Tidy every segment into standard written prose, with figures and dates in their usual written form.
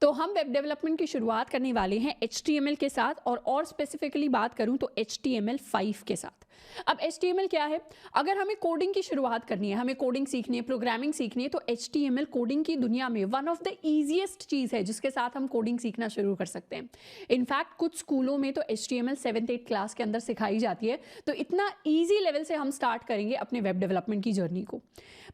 तो हम web development की शुरुआत करने वाले हैं HTML के साथ और स्पेसिफिकली बात करूं तो HTML5 के साथ। अब HTML क्या है? अगर हमें कोडिंग की शुरुआत करनी है, हमें कोडिंग सीखनी है, प्रोग्रामिंग सीखनी है, तो HTML कोडिंग की दुनिया में वन ऑफ द ईजिएस्ट चीज़ है जिसके साथ हम कोडिंग सीखना शुरू कर सकते हैं। इनफैक्ट कुछ स्कूलों में तो HTML 7th-8th क्लास के अंदर सिखाई जाती है। तो इतना ईजी लेवल से हम स्टार्ट करेंगे अपने वेब डेवलपमेंट की जर्नी को।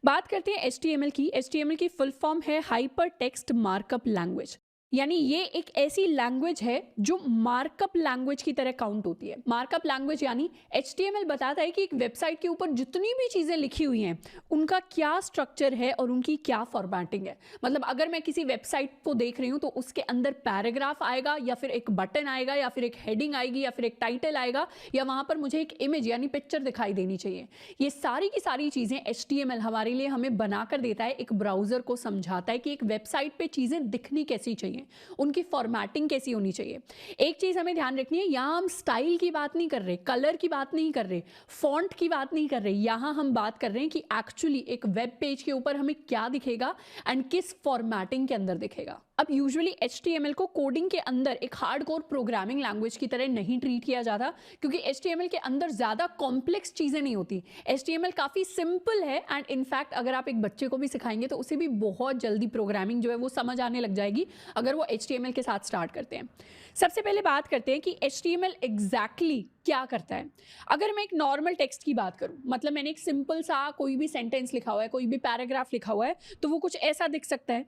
बात करते हैं HTML की फुल फॉर्म है हाइपर टेक्स्ट मार्कअप लैंग्वेज। यानी ये एक ऐसी लैंग्वेज है जो मार्कअप लैंग्वेज की तरह काउंट होती है। मार्कअप लैंग्वेज यानी HTML बताता है कि एक वेबसाइट के ऊपर जितनी भी चीज़ें लिखी हुई हैं उनका क्या स्ट्रक्चर है और उनकी क्या फॉर्मेटिंग है। मतलब अगर मैं किसी वेबसाइट को देख रही हूँ तो उसके अंदर पैराग्राफ आएगा या फिर एक बटन आएगा या फिर एक हेडिंग आएगी या फिर एक टाइटल आएगा या वहाँ पर मुझे एक इमेज यानी पिक्चर दिखाई देनी चाहिए। ये सारी की सारी चीज़ें HTML हमारे लिए हमें बनाकर देता है, एक ब्राउज़र को समझाता है कि एक वेबसाइट पर चीज़ें दिखनी कैसी चाहिए, उनकी फॉर्मेटिंग कैसी होनी चाहिए। एक चीज हमें ध्यान रखनी है, यहां हम स्टाइल की बात नहीं कर रहे, कलर की बात नहीं कर रहे, फॉन्ट की बात नहीं कर रहे, यहां हम बात कर रहे हैं कि एक्चुअली एक वेब पेज के ऊपर हमें क्या दिखेगा एंड किस फॉर्मेटिंग के अंदर दिखेगा। अब यूजुअली HTML को कोडिंग के अंदर एक हार्डकोर प्रोग्रामिंग लैंग्वेज की तरह नहीं ट्रीट किया जाता क्योंकि HTML के अंदर ज्यादा कॉम्प्लेक्स चीजें नहीं होती। HTML काफी सिंपल है एंड इनफैक्ट अगर आप एक बच्चे को भी सिखाएंगे तो उसे भी बहुत जल्दी प्रोग्रामिंग जो है वो समझ आने लग जाएगी अगर वो HTML के साथ स्टार्ट करते हैं। सबसे पहले बात करते हैं कि HTML एग्जैक्टली क्या करता है। अगर मैं एक नॉर्मल टेक्स्ट की बात करूं, मतलब मैंने एक सिंपल सा कोई भी सेंटेंस लिखा हुआ है, कोई भी पैराग्राफ लिखा हुआ है, तो वो कुछ ऐसा दिख सकता है।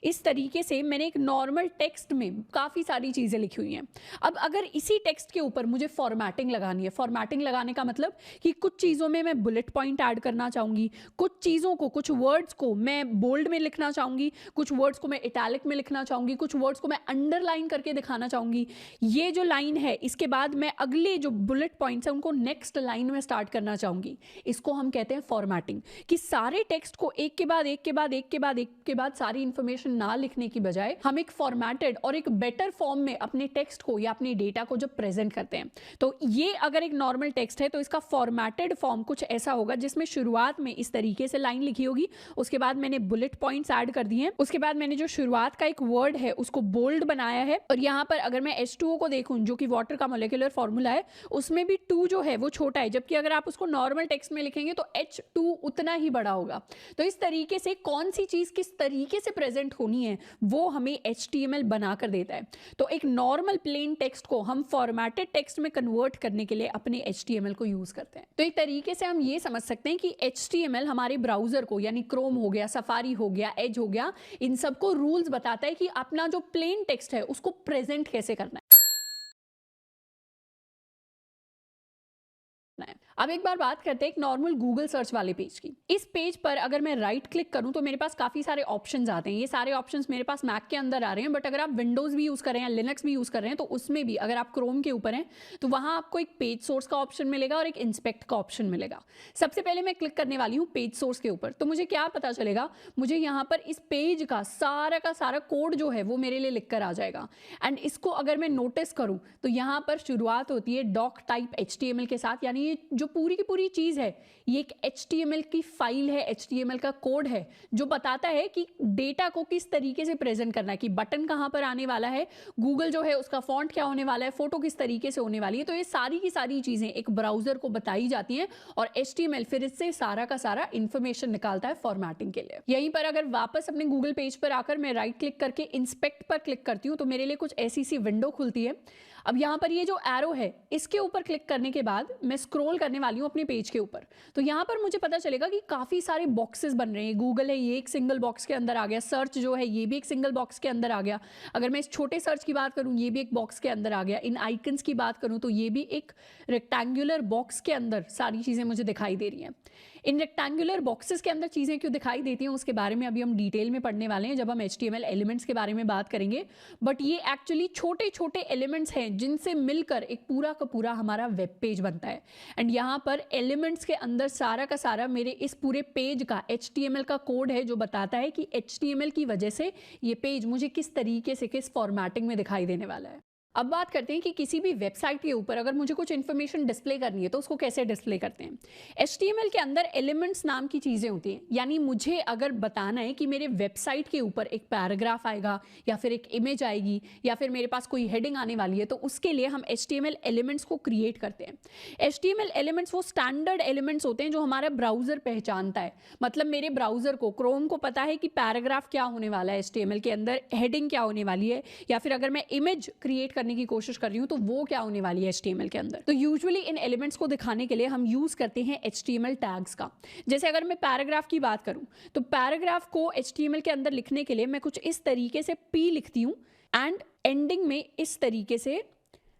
इस तरीके से मैंने एक नॉर्मल टेक्स्ट में काफ़ी सारी चीज़ें लिखी हुई हैं। अब अगर इसी टेक्स्ट के ऊपर मुझे फॉर्मेटिंग लगानी है, फॉर्मेटिंग लगाने का मतलब कि कुछ चीज़ों में मैं बुलेट पॉइंट ऐड करना चाहूँगी, कुछ चीज़ों को, कुछ वर्ड्स को मैं बोल्ड में लिखना चाहूँगी, कुछ वर्ड्स को मैं इटैलिक में लिखना चाहूँगी, कुछ वर्ड्स को मैं अंडरलाइन करके दिखाना चाहूँगी। ये जो लाइन है इसके बाद मैं अगले जो बुलेट पॉइंट्स हैं उनको नेक्स्ट लाइन में स्टार्ट करना चाहूँगी। इसको हम कहते हैं फॉर्मेटिंग, कि सारे टेक्स्ट को एक के बाद एक के बाद एक के बाद एक के बाद सारी इंफॉर्मेशन ना लिखने की बजाय हम एक फॉर्मेटेड और एक बेटर फॉर्म में अपने टेक्स्ट को या अपने डेटा को जब प्रेजेंट करते हैं। तो ये अगर एक नॉर्मल टेक्स्ट है तो इसका फॉर्मेटेड फॉर्म कुछ ऐसा होगा जिसमें शुरुआत में इस तरीके से लाइन लिखी होगी, उसके बाद मैंने बुलेट पॉइंट्स ऐड कर दिए हैं, उसके बाद मैंने जो शुरुआत का एक वर्ड है उसको बोल्ड बनाया है, और यहाँ पर अगर मैं H2O को देखूं जो कि वाटर का मोलिकुलर फॉर्मूला है उसमें भी 2 जो है वो छोटा है, जबकि अगर आप उसको नॉर्मल टेक्स्ट में लिखेंगे तो H2 उतना ही बड़ा होगा। तो इस तरीके से कौन सी चीज किस तरीके से प्रेजेंट होनी है वो हमें HTML बनाकर देता है। तो एक नॉर्मल प्लेन टेक्स्ट को हम फॉर्मेटेड टेक्स्ट में कन्वर्ट करने के लिए अपने HTML को यूज करते हैं। तो एक तरीके से हम ये समझ सकते हैं कि HTML हमारे ब्राउजर को, यानी क्रोम हो गया, सफारी हो गया, एज हो गया, इन सबको रूल्स बताता है कि अपना जो प्लेन टेक्स्ट है उसको प्रेजेंट कैसे करना है। अब एक बार बात करते हैं एक नॉर्मल गूगल सर्च वाले पेज की। इस पेज पर अगर मैं राइट क्लिक करूं तो मेरे पास काफी सारे ऑप्शंस आते हैं। ये सारे ऑप्शंस मेरे पास मैक के अंदर आ रहे हैं, बट अगर आप विंडोज भी यूज कर रहे हैं, लिनक्स भी यूज कर रहे हैं, तो उसमें भी अगर आप क्रोम के ऊपर हैं तो वहां आपको एक पेज सोर्स का ऑप्शन मिलेगा और एक इंस्पेक्ट का ऑप्शन मिलेगा। सबसे पहले मैं क्लिक करने वाली हूँ पेज सोर्स के ऊपर, तो मुझे क्या पता चलेगा, मुझे यहाँ पर इस पेज का सारा कोड जो है वो मेरे लिए लिख कर आ जाएगा। एंड इसको अगर मैं नोटिस करूँ तो यहाँ पर शुरुआत होती है डॉक टाइप HTML के साथ, यानी ये जो पूरी की पूरी चीज है ये एक HTML की फाइल है, HTML का कोड है जो बताता है कि डेटा को किस तरीके से प्रेजेंट करना है, कि बटन कहां पर आने वाला है, गूगल जो है उसका फॉन्ट क्या होने वाला है, फोटो किस तरीके से होने वाली है। तो ये सारी की सारी चीजें एक ब्राउजर को बताई जाती हैं और HTML फिर इससे सारा का सारा इंफॉर्मेशन निकालता है फॉर्मेटिंग के लिए। यहीं पर अगर वापस अपने गूगल पेज पर आकर मैं राइट क्लिक करके इंस्पेक्ट पर क्लिक करती हूँ तो मेरे लिए कुछ ऐसी सी विंडो खुलती है। अब यहाँ पर ये जो एरो है इसके ऊपर क्लिक करने के बाद मैं स्क्रॉल करने वाली हूँ अपने पेज के ऊपर, तो यहाँ पर मुझे पता चलेगा कि काफ़ी सारे बॉक्सेस बन रहे हैं। गूगल है, ये एक सिंगल बॉक्स के अंदर आ गया, सर्च जो है ये भी एक सिंगल बॉक्स के अंदर आ गया, अगर मैं इस छोटे सर्च की बात करूँ ये भी एक बॉक्स के अंदर आ गया, इन आइकन्स की बात करूँ तो ये भी एक रेक्टेंगुलर बॉक्स के अंदर सारी चीज़ें मुझे दिखाई दे रही हैं। इन रेक्टेंगुलर बॉक्सेस के अंदर चीज़ें क्यों दिखाई देती हैं उसके बारे में अभी हम डिटेल में पढ़ने वाले हैं जब हम HTML एलिमेंट्स के बारे में बात करेंगे, बट ये एक्चुअली छोटे छोटे एलिमेंट्स हैं जिनसे मिलकर एक पूरा का पूरा हमारा वेब पेज बनता है। एंड यहाँ पर एलिमेंट्स के अंदर सारा का सारा मेरे इस पूरे पेज का HTML का कोड है जो बताता है कि HTML की वजह से ये पेज मुझे किस तरीके से, किस फॉर्मेटिंग में दिखाई देने वाला है। अब बात करते हैं कि किसी भी वेबसाइट के ऊपर अगर मुझे कुछ इन्फॉर्मेशन डिस्प्ले करनी है तो उसको कैसे डिस्प्ले करते हैं। HTML के अंदर एलिमेंट्स नाम की चीज़ें होती हैं, यानी मुझे अगर बताना है कि मेरे वेबसाइट के ऊपर एक पैराग्राफ आएगा या फिर एक इमेज आएगी या फिर मेरे पास कोई हेडिंग आने वाली है, तो उसके लिए हम HTML एलिमेंट्स को क्रिएट करते हैं। HTML एलिमेंट्स वो स्टैंडर्ड एलिमेंट्स होते हैं जो हमारा ब्राउजर पहचानता है। मतलब मेरे ब्राउजर को, क्रोम को पता है कि पैराग्राफ क्या होने वाला है HTML के अंदर, हेडिंग क्या होने वाली है, या फिर अगर मैं इमेज क्रिएट करने की कोशिश कर रही हूं तो वो क्या होने वाली है HTML के अंदर। तो यूजुअली इन एलिमेंट्स को दिखाने के लिए हम यूज करते हैं HTML टैग्स का। जैसे अगर मैं पैराग्राफ की बात करूं तो पैराग्राफ को HTML के अंदर लिखने के लिए मैं कुछ इस तरीके से P लिखती हूं एंड एंडिंग में इस तरीके से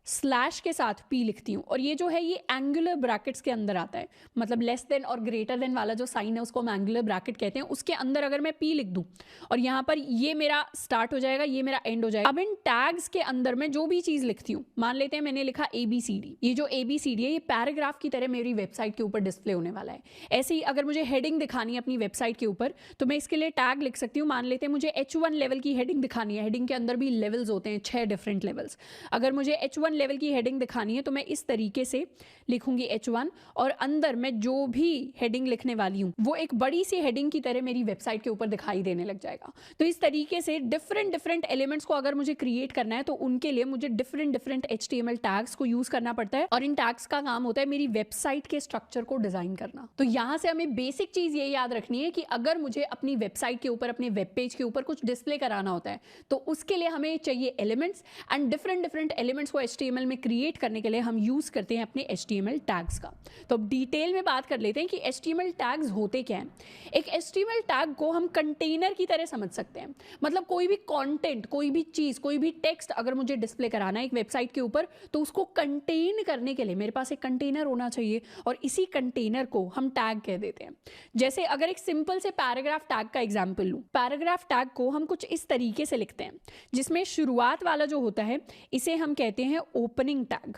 स्लैश के साथ P लिखती हूँ, और ये जो है ये एंगुलर ब्रैकेट्स के अंदर आता है। मतलब लेस देन और ग्रेटर देन वाला जो साइन है उसको हम एंगुलर ब्रैकेट कहते हैं। उसके अंदर अगर मैं P लिख दूँ और यहाँ पर ये मेरा स्टार्ट हो जाएगा, ये मेरा एंड हो जाएगा। अब इन टैग्स के अंदर मैं जो भी चीज़ लिखती हूँ, मान लेते हैं मैंने लिखा ABCD, ये जो ABCD है ये पैराग्राफ की तरह मेरी वेबसाइट के ऊपर डिस्प्ले होने वाला है। ऐसे ही अगर मुझे हेडिंग दिखानी है अपनी वेबसाइट के ऊपर तो मैं इसके लिए टैग लिख सकती हूँ। मान लेते हैं मुझे H1 लेवल की हेडिंग दिखानी है। हेडिंग के अंदर भी लेवल्स होते हैं, 6 डिफरेंट लेवल्स। अगर मुझे H1 लेवल की हेडिंग दिखानी है तो मैं इस तरीके से लिखूंगी H1, और अंदर मैं जो भी हेडिंग लिखने वाली हूं वो एक बड़ी सी हेडिंग की तरह मेरी वेबसाइट के ऊपर दिखाई देने लग जाएगा। तो इस तरीके से डिफरेंट एलिमेंट्स को अगर मुझे क्रिएट करना है तो उनके लिए मुझे डिफरेंट HTML टैग्स को यूज करना पड़ता है, और इन टैग्स का काम होता है मेरी वेबसाइट के स्ट्रक्चर को डिजाइन करना। तो यहां से हमें बेसिक चीज ये याद रखनी है कि अगर मुझे अपनी वेबसाइट के ऊपर, अपने वेब पेज के ऊपर कुछ डिस्प्ले कराना होता है तो उसके लिए हमें चाहिए एलिमेंट्स, एंड डिफरेंट एलिमेंट्स को HTML में क्रिएट करने के लिए हम यूज करते हैं अपने HTML टैग्स का। तो अब डिटेल में बात कर लेते हैं कि HTML टैग्स होते क्या हैं। एक HTML टैग को हम कंटेनर की तरह समझ सकते हैं। मतलब कोई भी कंटेंट, कोई भी चीज, कोई भी टेक्स्ट अगर मुझे डिस्प्ले कराना है एक वेबसाइट के ऊपर तो उसको कंटेन करने के लिए मेरे पास एक कंटेनर होना चाहिए, और इसी कंटेनर को हम टैग कह देते हैं। जैसे अगर एक सिंपल से पैराग्राफ टैग का एग्जाम्पल लूं, पैराग्राफ टैग को हम कुछ इस तरीके से लिखते हैं जिसमें शुरुआत वाला जो होता है इसे हम कहते हैं ओपनिंग टैग,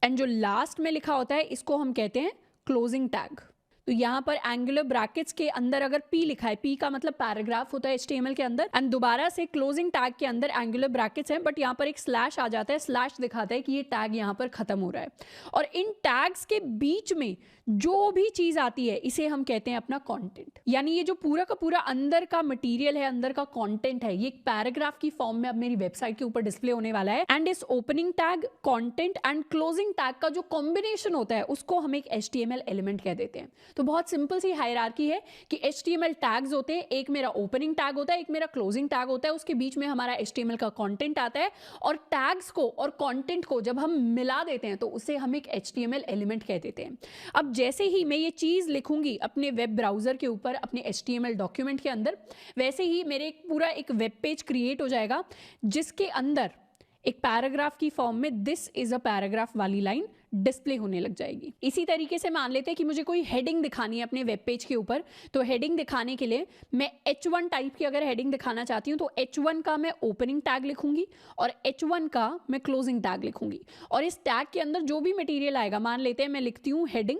एंड जो लास्ट में लिखा होता है इसको हम कहते हैं क्लोजिंग टैग। तो यहाँ पर एंगुलर ब्रैकेट्स के अंदर अगर P लिखा है, P का मतलब पैराग्राफ होता है HTML के अंदर, एंड दोबारा से क्लोजिंग टैग के अंदर एंगुलर ब्रैकेट्स हैं, बट यहाँ पर एक स्लैश आ जाता है। स्लैश दिखाता है कि ये टैग यहाँ पर खत्म हो रहा है, और इन टैग्स के बीच में जो भी चीज आती है इसे हम कहते हैं अपना कंटेंट। यानी ये जो पूरा का पूरा अंदर का मटेरियल है, अंदर का कंटेंट है, ये एक पैराग्राफ की फॉर्म में अब मेरी वेबसाइट के ऊपर डिस्प्ले होने वाला है। एंड इस opening tag, content and closing tag का जो कॉम्बिनेशन होता है उसको हम एक HTML एलिमेंट कह देते हैं। तो बहुत सिंपल सी हायरार्की है कि HTML टैग्स होते हैं, एक मेरा ओपनिंग टैग होता है, एक मेरा क्लोजिंग टैग होता है, उसके बीच में हमारा HTML का कंटेंट आता है, और टैग्स को और कंटेंट को जब हम मिला देते हैं तो उसे हम एक HTML एलिमेंट कह देते हैं। अब जैसे ही मैं ये चीज लिखूंगी अपने वेब ब्राउजर के ऊपर, अपने HTML डॉक्यूमेंट के अंदर, वैसे ही मेरे पूरा एक वेब पेज क्रिएट हो जाएगा जिसके अंदर एक पैराग्राफ की फॉर्म में दिस इज अ पैराग्राफ वाली लाइन डिस्प्ले होने लग जाएगी। इसी तरीके से मान लेते हैं कि मुझे कोई हेडिंग दिखानी है अपने वेब पेज के ऊपर, तो हेडिंग दिखाने के लिए मैं H1 टाइप की अगर हेडिंग दिखाना चाहती हूँ तो H1 का मैं ओपनिंग टैग लिखूंगी और H1 का मैं क्लोजिंग टैग लिखूंगी, और इस टैग के अंदर जो भी मटेरियल आएगा, मान लेते हैं मैं लिखती हूँ हेडिंग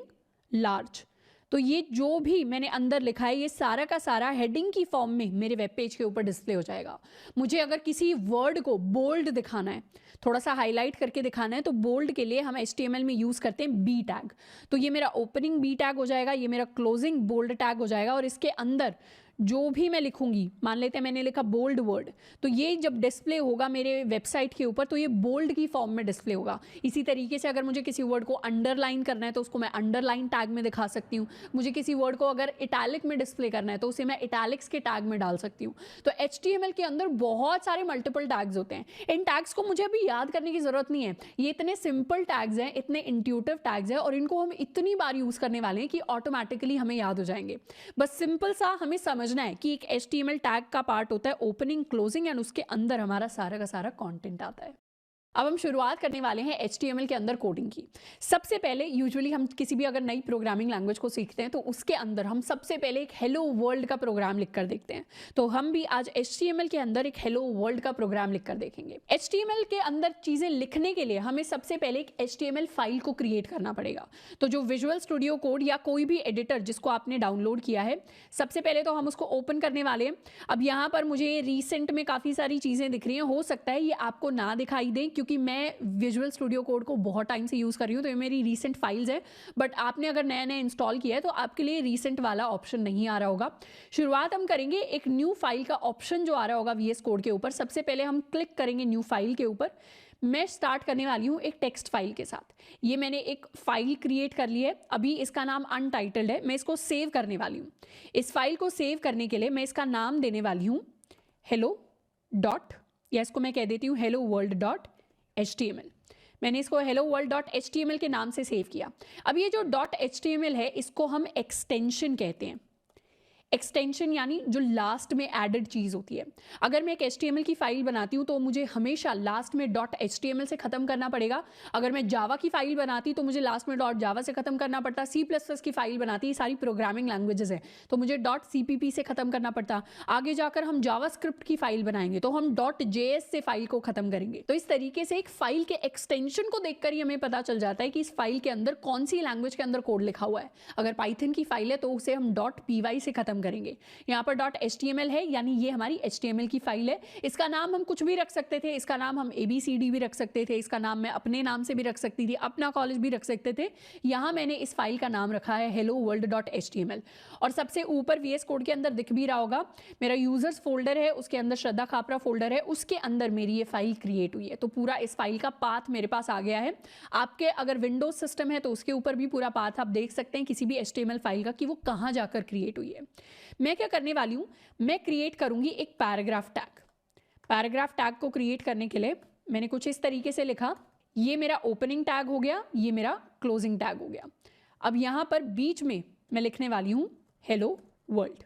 लार्ज, तो ये जो भी मैंने अंदर लिखा है ये सारा का सारा हेडिंग की फॉर्म में मेरे वेब पेज के ऊपर डिस्प्ले हो जाएगा। मुझे अगर किसी वर्ड को बोल्ड दिखाना है, थोड़ा सा हाईलाइट करके दिखाना है, तो बोल्ड के लिए हम HTML में यूज करते हैं B टैग। तो ये मेरा ओपनिंग B टैग हो जाएगा, ये मेरा क्लोजिंग बोल्ड टैग हो जाएगा, और इसके अंदर जो भी मैं लिखूंगी, मान लेते हैं मैंने लिखा बोल्ड वर्ड, तो ये जब डिस्प्ले होगा मेरे वेबसाइट के ऊपर तो ये बोल्ड की फॉर्म में डिस्प्ले होगा। इसी तरीके से अगर मुझे किसी वर्ड को अंडरलाइन करना है तो उसको मैं अंडरलाइन टैग में दिखा सकती हूँ। मुझे किसी वर्ड को अगर इटैलिक में डिस्प्ले करना है तो उसे मैं इटैलिक्स के टैग में डाल सकती हूँ। तो HTML के अंदर बहुत सारे मल्टीपल टैग्स होते हैं। इन टैग्स को मुझे अभी याद करने की जरूरत नहीं है, ये इतने सिंपल टैग्स हैं, इतने इंट्यूटिव टैग्स हैं, और इनको हम इतनी बार यूज करने वाले हैं कि ऑटोमेटिकली हमें याद हो जाएंगे। बस सिंपल सा हमें समझना है कि एक HTML टैग का पार्ट होता है ओपनिंग, क्लोजिंग, एंड उसके अंदर हमारा सारा का सारा कंटेंट आता है। अब हम शुरुआत करने वाले हैं HTML के अंदर कोडिंग की। सबसे पहले यूजुअली हम किसी भी अगर नई प्रोग्रामिंग लैंग्वेज को सीखते हैं तो उसके अंदर हम सबसे पहले एक हेलो वर्ल्ड का प्रोग्राम लिखकर देखते हैं। तो हम भी आज HTML के अंदर एक हेलो वर्ल्ड का प्रोग्राम लिखकर देखेंगे। HTML के अंदर चीजें लिखने के लिए हमें सबसे पहले एक HTML फाइल को क्रिएट करना पड़ेगा। तो जो विजुअल स्टूडियो कोड या कोई भी एडिटर जिसको आपने डाउनलोड किया है, सबसे पहले तो हम उसको ओपन करने वाले हैं। अब यहाँ पर मुझे रिसेंट में काफी सारी चीजें दिख रही हैं, हो सकता है ये आपको ना दिखाई दें क्योंकि मैं विजुअल स्टूडियो कोड को बहुत टाइम से यूज़ कर रही हूँ, तो ये मेरी रीसेंट फाइल्स है, बट आपने अगर नया नया इंस्टॉल किया है तो आपके लिए रीसेंट वाला ऑप्शन नहीं आ रहा होगा। शुरुआत हम करेंगे एक न्यू फाइल का ऑप्शन जो आ रहा होगा VS कोड के ऊपर, सबसे पहले हम क्लिक करेंगे न्यू फाइल के ऊपर। मैं स्टार्ट करने वाली हूँ एक टेक्स्ट फाइल के साथ। ये मैंने एक फाइल क्रिएट कर ली है, अभी इसका नाम अनटाइटल्ड है, मैं इसको सेव करने वाली हूँ। इस फाइल को सेव करने के लिए मैं इसका नाम देने वाली हूँ hello डॉट, या इसको मैं कह देती हूँ hello world डॉट HTML। मैंने इसको hello world डॉट HTML के नाम से सेव किया। अब ये जो डॉट HTML है इसको हम एक्सटेंशन कहते हैं। एक्सटेंशन यानी जो लास्ट में एडेड चीज़ होती है। अगर मैं एक HTML की फाइल बनाती हूँ तो मुझे हमेशा लास्ट में डॉट HTML से ख़त्म करना पड़ेगा। अगर मैं जावा की फाइल बनाती तो मुझे लास्ट में डॉट जावा से ख़त्म करना पड़ता। C++ की फाइल बनाती, ये सारी प्रोग्रामिंग लैंग्वेजेस है, तो मुझे डॉट CPP से ख़त्म करना पड़ता। आगे जाकर हम जावास्क्रिप्ट की फाइल बनाएंगे तो हम डॉट JS से फाइल को ख़त्म करेंगे। तो इस तरीके से एक फाइल के एक्सटेंशन को देखकर ही हमें पता चल जाता है कि इस फाइल के अंदर कौन सी लैंग्वेज के अंदर कोड लिखा हुआ है। अगर पाइथन की फाइल है तो उसे हम डॉट .py से ख़त्म करेंगे। यहाँ पर डॉट HTML है, यानी ये हमारी HTML की फाइल है। इसका नाम हम कुछ भी रख सकते थे, इसका नाम हम ABCD भी रख सकते थे, इसका नाम मैं अपने नाम से भी रख सकती थी, अपना कॉलेज भी रख सकते थे। यहाँ मैंने इस फाइल का नाम रखा है hello world डॉट HTML। और सबसे ऊपर VS कोड के अंदर दिख भी रहा होगा मेरा यूजर्स फोल्डर है, उसके अंदर श्रद्धा खापरा फोल्डर है, उसके अंदर मेरी ये फाइल क्रिएट हुई है। तो पूरा इस फाइल का पाथ मेरे पास आ गया है। आपके अगर विंडोज सिस्टम है तो उसके ऊपर भी पूरा पाथ आप देख सकते हैं किसी भी HTML फाइल का कि वो कहाँ जाकर क्रिएट हुई है। मैं क्या करने वाली हूँ, मैं क्रिएट करूंगी एक पैराग्राफ टैग। पैराग्राफ टैग को क्रिएट करने के लिए मैंने कुछ इस तरीके से लिखा, ये मेरा ओपनिंग टैग हो गया, ये मेरा क्लोजिंग टैग हो गया। अब यहाँ पर बीच में मैं लिखने वाली हूँ हेलो वर्ल्ड।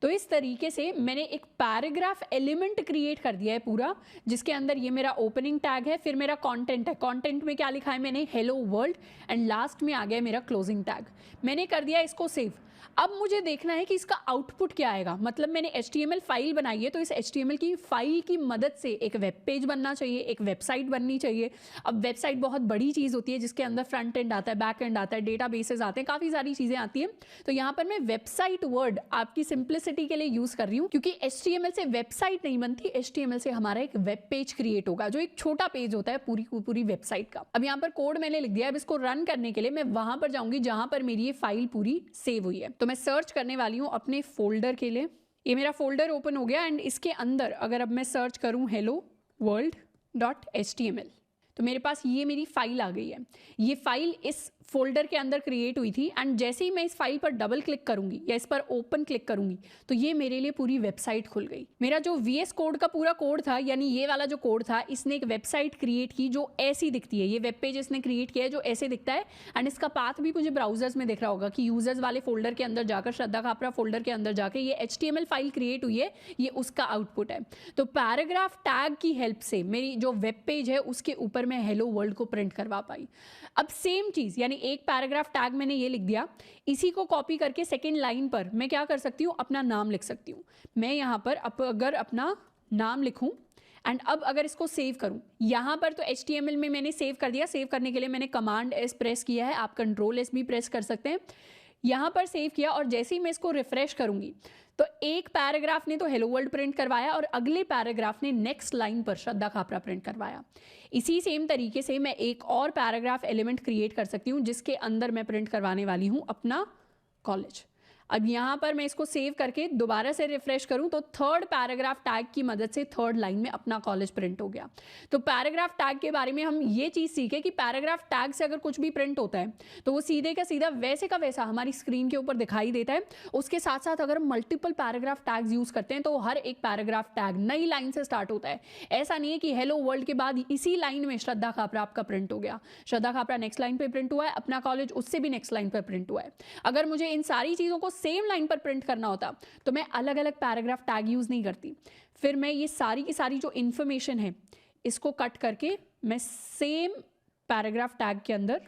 तो इस तरीके से मैंने एक पैराग्राफ एलिमेंट क्रिएट कर दिया है पूरा, जिसके अंदर ये मेरा ओपनिंग टैग है, फिर मेरा कंटेंट है। कंटेंट में क्या लिखा है मैंने, हेलो वर्ल्ड, एंड लास्ट में आ गया मेरा क्लोजिंग टैग। मैंने कर दिया इसको सेव। अब मुझे देखना है कि इसका आउटपुट क्या आएगा। मतलब मैंने HTML फाइल बनाई है, तो इस HTML की फाइल की मदद से एक वेब पेज बनना चाहिए, एक वेबसाइट बननी चाहिए। अब वेबसाइट बहुत बड़ी चीज़ होती है जिसके अंदर फ्रंट एंड आता है, बैक एंड आता है, डेटाबेसेस आते हैं, काफ़ी सारी चीज़ें आती हैं। तो यहाँ पर मैं वेबसाइट वर्ड आपकी सिंप्लिसिटी के लिए यूज़ कर रही हूँ, क्योंकि HTML से वेबसाइट नहीं बनती, HTML से हमारा एक वेब पेज क्रिएट होगा, जो एक छोटा पेज होता है पूरी वेबसाइट का। अब यहाँ पर कोड मैंने लिख दिया। अब इसको रन करने के लिए मैं वहाँ पर जाऊँगी जहाँ पर मेरी ये फाइल पूरी सेव हुई है। तो मैं सर्च करने वाली हूँ अपने फोल्डर के लिए। ये मेरा फोल्डर ओपन हो गया, एंड इसके अंदर अगर अब मैं सर्च करूँ hello world डॉट HTML तो मेरे पास ये मेरी फाइल आ गई है। ये फाइल इस फोल्डर के अंदर क्रिएट हुई थी, एंड जैसे ही मैं इस फाइल पर डबल क्लिक करूंगी या इस पर ओपन क्लिक करूंगी तो ये मेरे लिए पूरी वेबसाइट खुल गई। मेरा जो VS कोड का पूरा कोड था, यानी ये वाला जो कोड था, इसने एक वेबसाइट क्रिएट की जो ऐसी दिखती है। ये वेब पेज इसने क्रिएट किया है जो ऐसे दिखता है, एंड इसका पाथ भी मुझे ब्राउजर्स में दिख रहा होगा कि यूजर्स वाले फोल्डर के अंदर जाकर, श्रद्धा खापरा फोल्डर के अंदर जाकर ये HTML फाइल क्रिएट हुई है, ये उसका आउटपुट है। तो पैराग्राफ टैग की हेल्प से मेरी जो वेब पेज है उसके ऊपर मैं हेलो वर्ल्ड को प्रिंट करवा पाई। अब सेम चीज़, यानी एक पैराग्राफ टैग मैंने ये लिख दिया, इसी को कॉपी करके सेकेंड लाइन पर मैं क्या कर सकती हूँ, अपना नाम लिख सकती हूँ। मैं यहाँ पर अगर अपना नाम लिखूँ एंड अब अगर इसको सेव करूँ, यहाँ पर तो HTML में मैंने सेव कर दिया। सेव करने के लिए मैंने कमांड S प्रेस किया है, आप Ctrl+S भी प्रेस कर सकते हैं। यहाँ पर सेव किया और जैसे ही मैं इसको रिफ्रेश करूँगी तो एक पैराग्राफ ने तो हेलो वर्ल्ड प्रिंट करवाया और अगले पैराग्राफ ने नेक्स्ट लाइन पर श्रद्धा खापरा प्रिंट करवाया। इसी सेम तरीके से मैं एक और पैराग्राफ एलिमेंट क्रिएट कर सकती हूँ जिसके अंदर मैं प्रिंट करवाने वाली हूँ अपना कॉलेज। अब यहाँ पर मैं इसको सेव करके दोबारा से रिफ्रेश करूँ तो थर्ड पैराग्राफ टैग की मदद से थर्ड लाइन में अपना कॉलेज प्रिंट हो गया। तो पैराग्राफ टैग के बारे में हम ये चीज़ सीखे कि पैराग्राफ टैग से अगर कुछ भी प्रिंट होता है तो वो सीधे का सीधा वैसे का वैसा हमारी स्क्रीन के ऊपर दिखाई देता है। उसके साथ साथ अगर हम मल्टीपल पैराग्राफ टैग्स यूज़ करते हैं तो हर एक पैराग्राफ टैग नई लाइन से स्टार्ट होता है। ऐसा नहीं है कि हेलो वर्ल्ड के बाद इसी लाइन में श्रद्धा खापरा आपका प्रिंट हो गया, श्रद्धा खापरा नेक्स्ट लाइन पर प्रिंट हुआ है, अपना कॉलेज उससे भी नेक्स्ट लाइन पर प्रिंट हुआ है। अगर मुझे इन सारी चीज़ों को सेम लाइन पर प्रिंट करना होता तो मैं अलग अलग पैराग्राफ टैग यूज नहीं करती। फिर मैं ये सारी की सारी जो इंफॉर्मेशन है इसको कट करके मैं सेम पैराग्राफ टैग के अंदर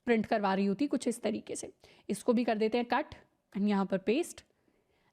प्रिंट करवा रही होती कुछ इस तरीके से। इसको भी कर देते हैं कट एंड यहाँ पर पेस्ट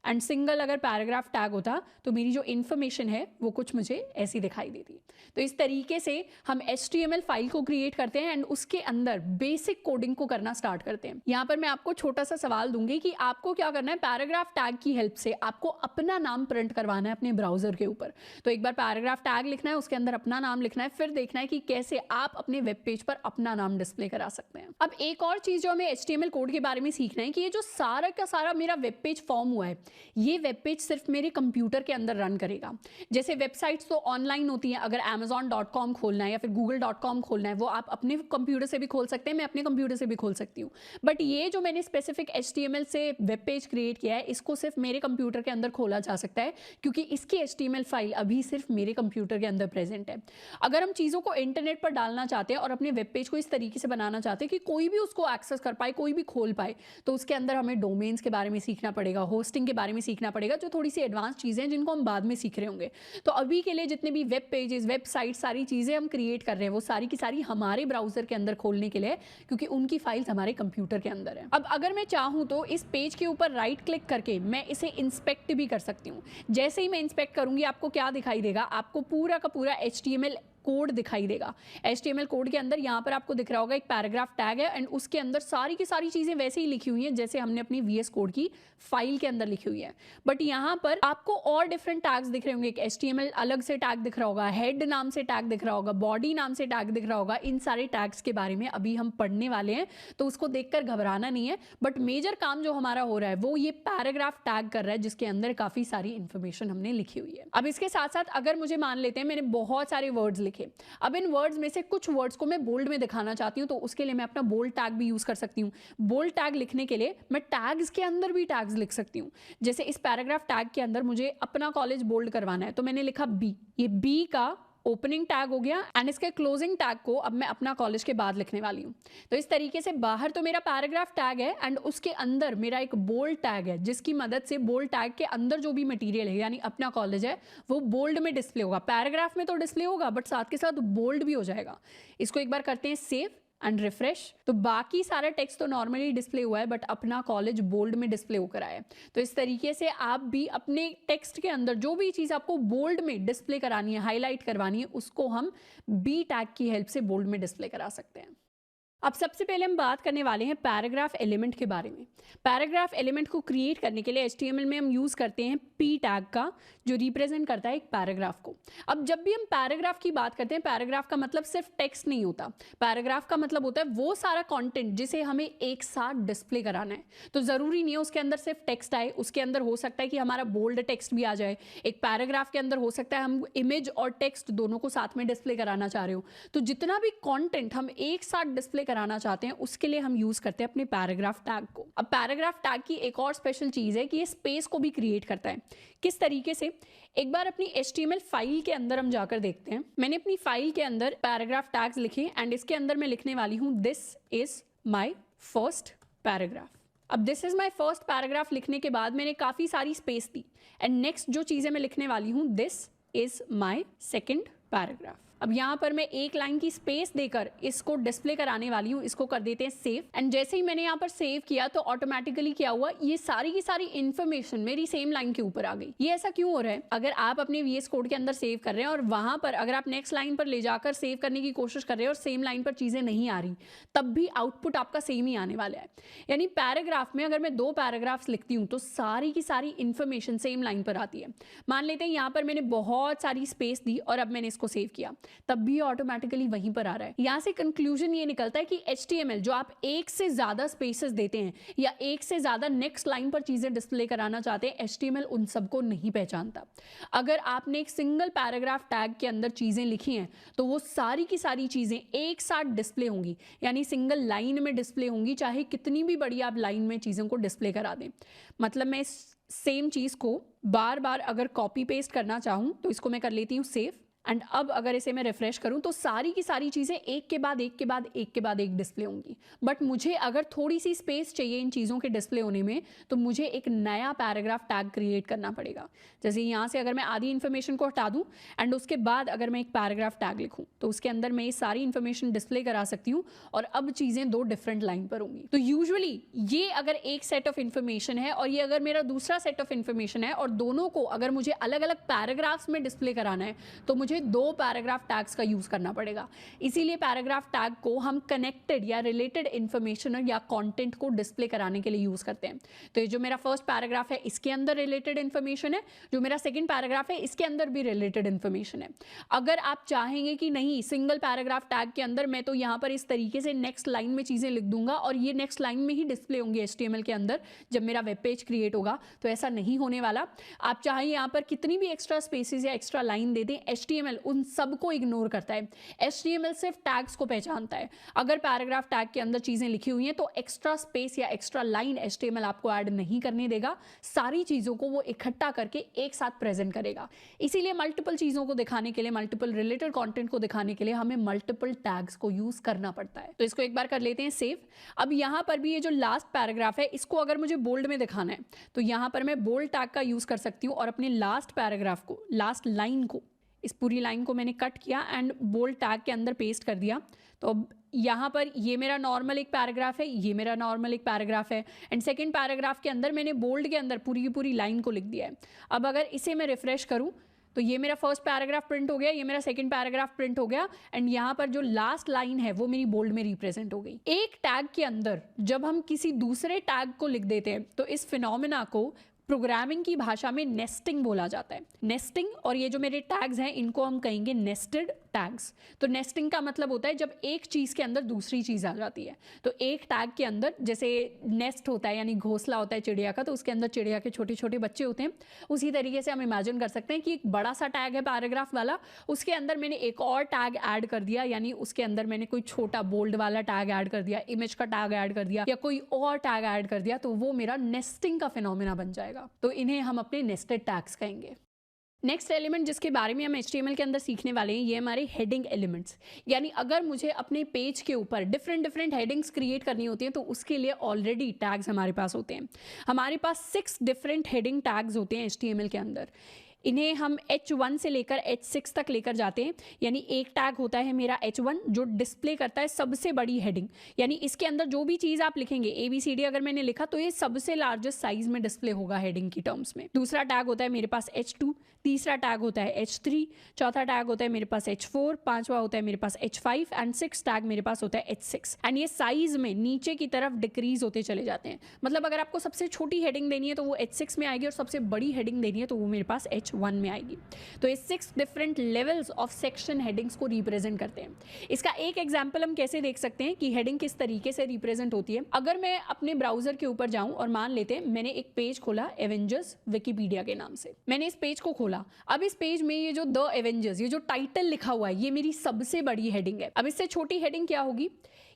एंड सिंगल अगर पैराग्राफ टैग होता तो मेरी जो इन्फॉर्मेशन है वो कुछ मुझे ऐसी दिखाई देती। तो इस तरीके से हम HTML फाइल को क्रिएट करते हैं एंड उसके अंदर बेसिक कोडिंग को करना स्टार्ट करते हैं। यहाँ पर मैं आपको छोटा सा सवाल दूंगी कि आपको क्या करना है, पैराग्राफ टैग की हेल्प से आपको अपना नाम प्रिंट करवाना है अपने ब्राउजर के ऊपर। तो एक बार पैराग्राफ टैग लिखना है, उसके अंदर अपना नाम लिखना है, फिर देखना है कि कैसे आप अपने वेब पेज पर अपना नाम डिस्प्ले करा सकते हैं। अब एक और चीज जो हमें HTML कोड के बारे में सीखना है कि ये जो सारा का सारा मेरा वेब पेज फॉर्म हुआ है, ये वेब पेज सिर्फ मेरे कंप्यूटर के अंदर रन करेगा। जैसे वेबसाइट्स तो ऑनलाइन होती हैं, अगर amazon.com खोलना है या फिर google.com खोलना है, वो आप अपने कंप्यूटर से भी खोल सकते हैं, मैं अपने कंप्यूटर से भी खोल सकती हूँ। बट ये जो मैंने स्पेसिफिक HTML से वेब पेज क्रिएट किया है, इसको सिर्फ मेरे कंप्यूटर के अंदर खोला जा सकता है क्योंकि इसकी HTML फाइल अभी सिर्फ मेरे कंप्यूटर के अंदर प्रेजेंट है। अगर हम चीज़ों को इंटरनेट पर डालना चाहते हैं और अपने वेब पेज को इस तरीके से बनाना चाहते हैं कि कोई भी उसको एक्सेस कर पाए, कोई भी खोल पाए, तो उसके अंदर हमें डोमेन्स के बारे में सीखना पड़ेगा, होस्टिंग के बारे में सीखना पड़ेगा, जो थोड़ी सी एडवांस चीज़ें हैं जिनको हम बाद में सीख रहे होंगे। तो अभी के लिए जितने भी वेब पेजेस, वेबसाइट, सारी चीज़ें हम क्रिएट कर रहे हैं वो सारी की सारी हमारे ब्राउजर के अंदर खोलने के लिए, क्योंकि उनकी फाइल्स हमारे कंप्यूटर के अंदर है। अब अगर मैं चाहूँ तो इस पेज के ऊपर राइट क्लिक करके मैं इसे इंस्पेक्ट भी कर सकती हूँ। जैसे ही मैं इंस्पेक्ट करूँगी आपको क्या दिखाई देगा, आपको पूरा का पूरा HTML कोड दिखाई देगा। HTML कोड के अंदर यहाँ पर आपको दिख रहा होगा एक पैराग्राफ टैग है एंड उसके अंदर सारी की सारी चीज़ें वैसे ही लिखी हुई हैं जैसे हमने अपनी VS कोड की फाइल के अंदर लिखी हुई है। बट यहाँ पर आपको और डिफरेंट टैग्स दिख रहे होंगे। एक HTML अलग से टैग दिख रहा होगा, हेड नाम से टैग दिख रहा होगा, बॉडी नाम से टैग दिख रहा होगा। इन सारे टैग्स के बारे में अभी हम पढ़ने वाले हैं, तो उसको देखकर घबराना नहीं है। बट मेजर काम जो हमारा हो रहा है वो ये पैराग्राफ टैग कर रहा है जिसके अंदर काफ़ी सारी इंफॉर्मेशन हमने लिखी हुई है। अब इसके साथ साथ अगर मुझे मान लेते हैं मैंने बहुत सारे वर्ड्स लिखे, अब इन वर्ड्स में से कुछ वर्ड्स को मैं बोल्ड में दिखाना चाहती हूँ, तो उसके लिए मैं अपना बोल्ड टैग भी यूज कर सकती हूँ। बोल्ड टैग लिखने के लिए मैं टैग्स के अंदर भी टैग्स लिख सकती हूँ। जैसे इस पैराग्राफ टैग के अंदर मुझे अपना कॉलेज बोल्ड करवाना है, तो मैंने लिखा B। ये B का ओपनिंग टैग हो गया एंड इसके क्लोजिंग टैग को अब मैं अपना कॉलेज के बाद लिखने वाली हूँ। तो इस तरीके से बाहर तो मेरा पैराग्राफ टैग है एंड उसके अंदर मेरा एक बोल्ड टैग है जिसकी मदद से बोल्ड टैग के अंदर जो भी मटेरियल है यानी अपना कॉलेज है वो बोल्ड में डिस्प्ले होगा। पैराग्राफ में तो डिस्प्ले होगा बट साथ के साथ बोल्ड भी हो जाएगा। इसको एक बार करते हैं सेव एंड रिफ्रेश, तो बाकी सारा टेक्स्ट तो नॉर्मली डिस्प्ले हुआ है बट अपना कॉलेज बोल्ड में डिस्प्ले होकर आया है। तो इस तरीके से आप भी अपने टेक्स्ट के अंदर जो भी चीज़ आपको बोल्ड में डिस्प्ले करानी है, हाईलाइट करवानी है, उसको हम B टैग की हेल्प से बोल्ड में डिस्प्ले करा सकते हैं। अब सबसे पहले हम बात करने वाले हैं पैराग्राफ एलिमेंट के बारे में। पैराग्राफ एलिमेंट को क्रिएट करने के लिए HTML में हम यूज़ करते हैं P टैग का, जो रिप्रेजेंट करता है एक पैराग्राफ को। अब जब भी हम पैराग्राफ की बात करते हैं, पैराग्राफ का मतलब सिर्फ टेक्स्ट नहीं होता। पैराग्राफ का मतलब होता है वो सारा कंटेंट जिसे हमें एक साथ डिस्प्ले कराना है। तो ज़रूरी नहीं है उसके अंदर सिर्फ टेक्स्ट आए, उसके अंदर हो सकता है कि हमारा बोल्ड टेक्स्ट भी आ जाए। एक पैराग्राफ के अंदर हो सकता है हम इमेज और टेक्स्ट दोनों को साथ में डिस्प्ले कराना चाह रहे हो। तो जितना भी कॉन्टेंट हम एक साथ डिस्प्ले कराना चाहते हैं उसके लिए हम यूज करते हैं अपने पैराग्राफ टैग को। अब पैराग्राफ टैग की एक और स्पेशल चीज है कि ये स्पेस को भी क्रिएट करता है। किस तरीके से, एक बार अपनी HTML फाइल के अंदर हम जाकर देखते हैं। मैंने अपनी फाइल के अंदर पैराग्राफ टैग्स लिखे एंड इसके अंदर मैं लिखने वाली हूं this is my first paragraph. अब this is my first paragraph लिखने के बाद मैंने काफी सारी स्पेस दी एंड नेक्स्ट जो चीजें मैं लिखने वाली हूं this is my second paragraph. अब यहाँ पर मैं एक लाइन की स्पेस देकर इसको डिस्प्ले कराने वाली हूँ। इसको कर देते हैं सेव एंड जैसे ही मैंने यहाँ पर सेव किया तो ऑटोमेटिकली क्या हुआ, ये सारी की सारी इन्फॉर्मेशन मेरी सेम लाइन के ऊपर आ गई। ये ऐसा क्यों हो रहा है? अगर आप अपने VS कोड के अंदर सेव कर रहे हैं और वहां पर अगर आप नेक्स्ट लाइन पर ले जाकर सेव करने की कोशिश कर रहे हैं और सेम लाइन पर चीजें नहीं आ रही, तब भी आउटपुट आपका सेम ही आने वाला है। यानी पैराग्राफ में अगर मैं 2 पैराग्राफ्स लिखती हूँ तो सारी की सारी इन्फॉर्मेशन सेम लाइन पर आती है। मान लेते हैं यहाँ पर मैंने बहुत सारी स्पेस दी और अब मैंने इसको सेव किया, तब भी ऑटोमेटिकली वहीं पर आ रहा है। यहां से कंक्लूजन ये निकलता है कि HTML जो आप एक से ज्यादा स्पेसेस देते हैं या एक से ज्यादा नेक्स्ट लाइन पर चीजें डिस्प्ले कराना चाहते हैं, HTML उन सबको नहीं पहचानता। अगर आपने एक सिंगल पैराग्राफ टैग के अंदर चीजें लिखी हैं तो वो सारी की सारी चीजें एक साथ डिस्प्ले होंगी, यानी सिंगल लाइन में डिस्प्ले होंगी, चाहे कितनी भी बड़ी आप लाइन में चीजों को डिस्प्ले करा दें। मतलब मैं सेम चीज को बार बार अगर कॉपी पेस्ट करना चाहूं तो इसको मैं कर लेती हूं सेव एंड अब अगर इसे मैं रिफ्रेश करूं तो सारी की सारी चीज़ें एक के बाद एक के बाद एक के बाद एक डिस्प्ले होंगी। बट मुझे अगर थोड़ी सी स्पेस चाहिए इन चीज़ों के डिस्प्ले होने में, तो मुझे एक नया पैराग्राफ टैग क्रिएट करना पड़ेगा। जैसे यहाँ से अगर मैं आधी इन्फॉर्मेशन को हटा दूँ एंड उसके बाद अगर मैं एक पैराग्राफ टैग लिखूँ तो उसके अंदर मैं ये सारी इन्फॉर्मेशन डिस्प्ले करा सकती हूँ और अब चीज़ें दो डिफरेंट लाइन पर होंगी। तो यूजुअली ये अगर एक सेट ऑफ इन्फॉर्मेशन है और ये अगर मेरा दूसरा सेट ऑफ इन्फॉर्मेशन है और दोनों को अगर मुझे अलग अलग पैराग्राफ्स में डिस्प्ले कराना है तो मुझे दो पैराग्राफ टैग्स का यूज़ करना पड़ेगा। इसीलिए पैराग्राफ टैग को हम कनेक्टेड या रिलेटेड इन्फॉर्मेशन या कंटेंट को डिस्प्ले कराने के लिए यूज़ करते हैं। तो ये जो मेरा फर्स्ट पैराग्राफ है इसके अंदर रिलेटेड इन्फॉर्मेशन है, जो मेरा सेकंड पैराग्राफ है इसके अंदर भी रिलेटेड इन्फॉर्मेशन है। अगर आप चाहेंगे कि नहीं सिंगल पैराग्राफ टैग के अंदर मैं तो यहाँ पर इस तरीके से नेक्स्ट लाइन में चीज़ें लिख दूंगा और ये नेक्स्ट लाइन में ही डिस्प्ले होंगे HTML के अंदर जब मेरा वेब पेज क्रिएट होगा, तो ऐसा नहीं होने वाला। आप चाहे यहाँ पर कितनी भी एक्स्ट्रा स्पेसेस या एक्स्ट्रा लाइन दे दें, HTML उन सबको इग्नोर करता है। HTML सिर्फ टैग्स को पहचानता है। अगर पैराग्राफ टैग के अंदर चीज़ें लिखी हुई हैं तो एक्स्ट्रा स्पेस या एक्स्ट्रा लाइन HTML आपको ऐड नहीं करने देगा। सारी चीज़ों को वो इकट्ठा करके एक साथ प्रेजेंट करेगा। इसीलिए मल्टीपल चीज़ों को दिखाने के लिए, मल्टीपल रिलेटेड कंटेंट को दिखाने के लिए हमें मल्टीपल टैग्स को यूज़ करना पड़ता है। तो इसको एक बार कर लेते हैं सेव। अब यहाँ पर भी ये जो लास्ट पैराग्राफ है इसको अगर मुझे बोल्ड में दिखाना है तो यहाँ पर मैं बोल्ड टैग का यूज़ कर सकती हूँ और अपने लास्ट पैराग्राफ को, लास्ट लाइन को, इस पूरी लाइन को मैंने कट किया एंड बोल्ड टैग के अंदर पेस्ट कर दिया। तो अब यहाँ पर ये मेरा नॉर्मल एक पैराग्राफ है, ये मेरा नॉर्मल एक पैराग्राफ है एंड सेकंड पैराग्राफ के अंदर मैंने बोल्ड के अंदर पूरी की पूरी लाइन को लिख दिया है। अब अगर इसे मैं रिफ्रेश करूँ तो ये मेरा फर्स्ट पैराग्राफ प्रिंट हो गया, ये मेरा सेकंड पैराग्राफ प्रिंट हो गया एंड यहाँ पर जो लास्ट लाइन है वो मेरी बोल्ड में रिप्रेजेंट हो गई। एक टैग के अंदर जब हम किसी दूसरे टैग को लिख देते हैं तो इस फिनोमेना को प्रोग्रामिंग की भाषा में नेस्टिंग बोला जाता है। नेस्टिंग और ये जो मेरे टैग्स हैं इनको हम कहेंगे नेस्टेड टैग्स। तो नेस्टिंग का मतलब होता है जब एक चीज़ के अंदर दूसरी चीज़ आ जाती है। तो एक टैग के अंदर जैसे नेस्ट होता है यानी घोंसला होता है चिड़िया का, तो उसके अंदर चिड़िया के छोटे छोटे बच्चे होते हैं। उसी तरीके से हम इमेजिन कर सकते हैं कि एक बड़ा सा टैग है पैराग्राफ वाला, उसके अंदर मैंने एक और टैग ऐड कर दिया, यानी उसके अंदर मैंने कोई छोटा बोल्ड वाला टैग ऐड कर दिया, इमेज का टैग ऐड कर दिया या कोई और टैग ऐड कर दिया, तो वो मेरा नेस्टिंग का फिनोमेना बन जाएगा। तो इन्हें हम अपने नेस्टेड टैग्स कहेंगे। नेक्स्ट एलिमेंट जिसके बारे में हम HTML के अंदर सीखने वाले हैं ये हमारे हेडिंग एलिमेंट्स। यानी अगर मुझे अपने पेज के ऊपर डिफरेंट हेडिंग्स क्रिएट करनी होती हैं तो उसके लिए ऑलरेडी टैग्स हमारे पास होते हैं। हमारे पास 6 डिफरेंट हेडिंग टैग्स होते हैं HTML के अंदर। इन्हें हम H1 से लेकर H6 तक लेकर जाते हैं। यानी एक टैग होता है मेरा H1 जो डिस्प्ले करता है सबसे बड़ी हेडिंग, यानी इसके अंदर जो भी चीज़ आप लिखेंगे ABCD अगर मैंने लिखा तो ये सबसे लार्जेस्ट साइज में डिस्प्ले होगा हेडिंग की टर्म्स में। दूसरा टैग होता है मेरे पास H2, तीसरा टैग होता है H3, चौथा टैग होता है मेरे पास H4, पांचवा होता है मेरे पास H5 एंड 6 टैग मेरे पास होता है H6। एंड ये साइज में नीचे की तरफ डिक्रीज होते चले जाते हैं। मतलब अगर आपको सबसे छोटी हेडिंग देनी है तो वो H6 में आएगी और सबसे बड़ी हेडिंग देनी है तो वो मेरे पास H1 में आएगी। तो ये 6 different levels of section headings को रिप्रेजेंट करते हैं। इसका एक एग्जांपल हम कैसे देख सकते हैं कि हेडिंग किस तरीके से रिप्रेजेंट होती है। अगर मैं अपने ब्राउजर के ऊपर जाऊं और मान लेते हैं मैंने एक पेज खोला एवेंजर्स विकिपीडिया के नाम से, मैंने इस पेज को खोला। अब इस पेज में ये जो द एवेंजर्स, ये जो टाइटल लिखा हुआ है, ये मेरी सबसे बड़ी हेडिंग है। अब इससे छोटी हेडिंग क्या होगी,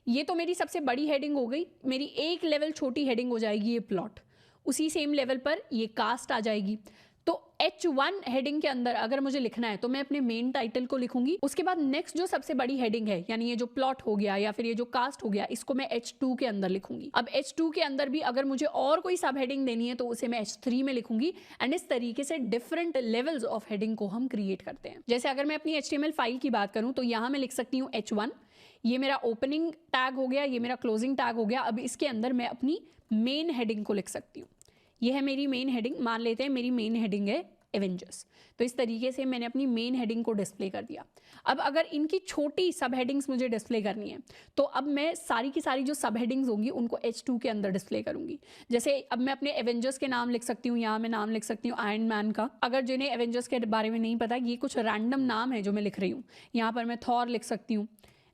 ये तो मेरी सबसे बड़ी हेडिंग हो गई। मेरी एक लेवल छोटी हेडिंग हो जाएगी ये प्लॉट, उसी सेम लेवल पर ये कास्ट आ जाएगी। तो H1 हेडिंग के अंदर अगर मुझे लिखना है तो मैं अपने मेन टाइटल को लिखूंगी। उसके बाद नेक्स्ट जो सबसे बड़ी हेडिंग है यानी ये जो प्लॉट हो गया या फिर ये जो कास्ट हो गया, इसको मैं H2 के अंदर लिखूंगी। अब H2 के अंदर भी अगर मुझे और कोई सब हेडिंग देनी है तो उसे मैं H3 में लिखूंगी। एंड इस तरीके से डिफरेंट लेवल्स ऑफ हेडिंग को हम क्रिएट करते हैं। जैसे अगर मैं अपनी HTML फाइल की बात करूं तो यहाँ मैं लिख सकती हूँ H1, ये मेरा ओपनिंग टैग हो गया, ये मेरा क्लोजिंग टैग हो गया। अब इसके अंदर मैं अपनी मेन हेडिंग को लिख सकती हूँ। ये है मेरी मेन हेडिंग, मान लेते हैं मेरी मेन हेडिंग है एवेंजर्स। तो इस तरीके से मैंने अपनी मेन हेडिंग को डिस्प्ले कर दिया। अब अगर इनकी छोटी सब हेडिंग्स मुझे डिस्प्ले करनी है तो अब मैं सारी की सारी जो सब हेडिंग्स होंगी उनको H2 के अंदर डिस्प्ले करूंगी। जैसे अब मैं अपने एवेंजर्स के नाम लिख सकती हूँ, यहाँ मैं नाम लिख सकती हूँ आयरन मैन का। अगर जिन्हें एवेंजर्स के बारे में नहीं पता, ये कुछ रैंडम नाम है जो मैं लिख रही हूँ। यहाँ पर मैं थॉर लिख सकती हूँ,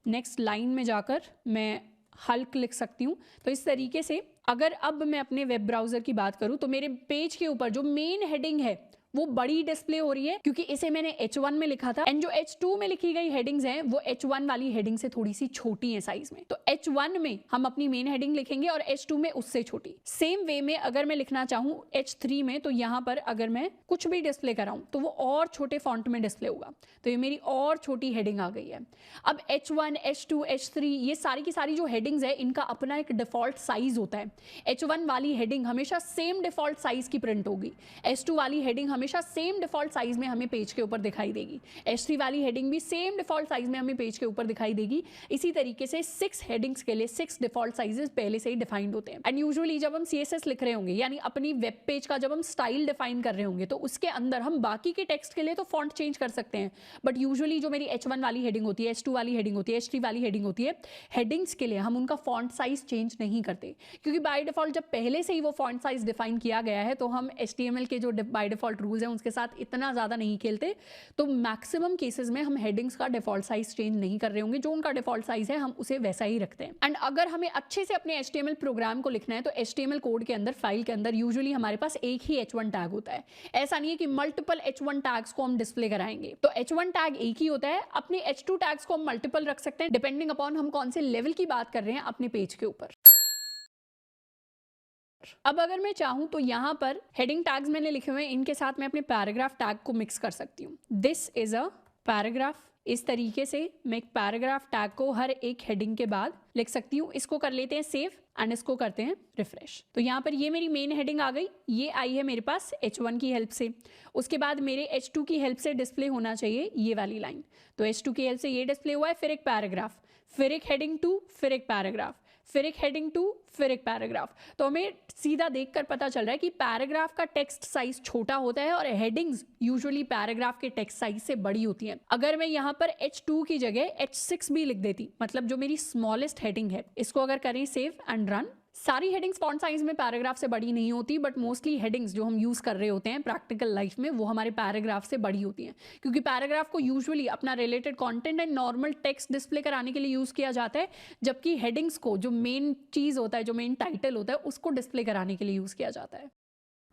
नेक्स्ट लाइन में जाकर मैं हल्क लिख सकती हूँ। तो इस तरीके से अगर अब मैं अपने वेब ब्राउज़र की बात करूँ तो मेरे पेज के ऊपर जो मेन हेडिंग है वो बड़ी डिस्प्ले हो रही है क्योंकि इसे मैंने H1 में लिखा था, एंड जो H2 में लिखी गई हेडिंग्स हैं वो H1 वाली हेडिंग से थोड़ी सी छोटी है साइज में। तो H1 में हम अपनी मेन हेडिंग लिखेंगे और H2 में उससे छोटी। सेम वे में अगर मैं लिखना चाहूँ H3 में, तो यहाँ पर अगर मैं कुछ भी डिस्प्ले कराऊं तो वो और छोटे फॉन्ट में डिस्प्ले होगा। तो ये मेरी और छोटी हेडिंग आ गई है। अब H1, H2, H3 ये सारी की सारी जो हेडिंग्स है इनका अपना एक डिफॉल्ट साइज होता है। H1 वाली हेडिंग हमेशा सेम डिफॉल्ट साइज की प्रिंट होगी, H2 वाली हेडिंग हमेशा सेम डिफॉल्ट साइज में हमें पेज के ऊपर दिखाई देगी, H3 वाली हेडिंग भी सेम डिफॉल्ट साइज में हमें पेज के ऊपर दिखाई देगी। इसी तरीके से 6 हेडिंग्स के लिए 6 डिफॉल्ट साइजेस पहले से ही डिफाइंड होते हैं। एंड यूजुअली जब हम CSS लिख रहे होंगे, यानी अपनी वेब पेज का जब हम स्टाइल डिफाइन कर रहे होंगे, तो उसके अंदर हम बाकी के टेक्स्ट के लिए तो फॉन्ट चेंज कर सकते हैं, बट यूजुअली जो मेरी H1 वाली हेडिंग होती है, H2 वाली हेडिंग होती है, H3 वाली हेडिंग होती है, हेडिंग्स के लिए हम उनका फॉन्ट साइज चेंज नहीं करते, क्योंकि बाय डिफॉल्ट जब पहले से ही वो फॉन्ट साइज डिफाइन किया गया है तो हम HTML के जो बाय डिफॉल्ट रूल्स हैं उसके साथ इतना ज़्यादा नहीं खेलते। तो मैक्सिमम केसेस में हम हेडिंग्स का डिफॉल्ट साइज चेंज नहीं कर रहे होंगे, जो उनका डिफॉल्ट साइज है हम उसे वैसा ही रखते हैं। एंड अगर हमें अच्छे से अपने HTML प्रोग्राम को लिखना है तो HTML कोड के अंदर, फाइल के अंदर यूजुअली हमारे पास एक ही H1 टैग होता है। ऐसा नहीं है कि मल्टीपल H1 टैग्स को हम डिस्प्ले कराएंगे। तो H1 टैग एक ही होता है। अपने H2 टैग्स को हम मल्टीपल रख सकते हैं डिपेंडिंग अपॉन हम कौन से लेवल की बात कर रहे हैं अपने पेज के ऊपर। अब अगर मैं चाहूं तो यहाँ पर हेडिंग टैग्स मैंने लिखे हुए हैं, इनके साथ मैं अपने पैराग्राफ टैग को मिक्स कर सकती हूँ। This is a paragraph. इस तरीके से मैं एक पैराग्राफ टैग को हर एक हेडिंग के बाद लिख सकती हूँ। इसको कर लेते हैं सेव एंड इसको करते हैं रिफ्रेश। तो यहाँ पर ये मेरी मेन हेडिंग आ गई, ये आई है मेरे पास H1 की हेल्प से। उसके बाद मेरे H2 की हेल्प से डिस्प्ले होना चाहिए ये वाली लाइन, तो H2 की हेल्प से ये डिस्प्ले हुआ है। फिर एक पैराग्राफ, फिर एक हेडिंग 2, फिर एक पैराग्राफ, फिर एक हेडिंग 2, फिर एक पैराग्राफ। तो हमें सीधा देखकर पता चल रहा है कि पैराग्राफ का टेक्स्ट साइज छोटा होता है और हेडिंग्स यूजुअली पैराग्राफ के टेक्स्ट साइज से बड़ी होती हैं। अगर मैं यहाँ पर H2 की जगह H6 भी लिख देती, मतलब जो मेरी स्मॉलेस्ट हेडिंग है, इसको अगर करें सेव एंड रन, सारी हेडिंग्स फॉन्ट साइज में पैराग्राफ से बड़ी नहीं होती, बट मोस्टली हेडिंग्स जो हम यूज कर रहे होते हैं प्रैक्टिकल लाइफ में वो हमारे पैराग्राफ से बड़ी होती हैं, क्योंकि पैराग्राफ को यूजुअली अपना related content and normal text display कराने के लिए यूज किया जाता है, जबकि हेडिंग्स को जो मेन चीज होता है, जो मेन टाइटल होता है, उसको डिस्प्ले कराने के लिए यूज किया जाता है।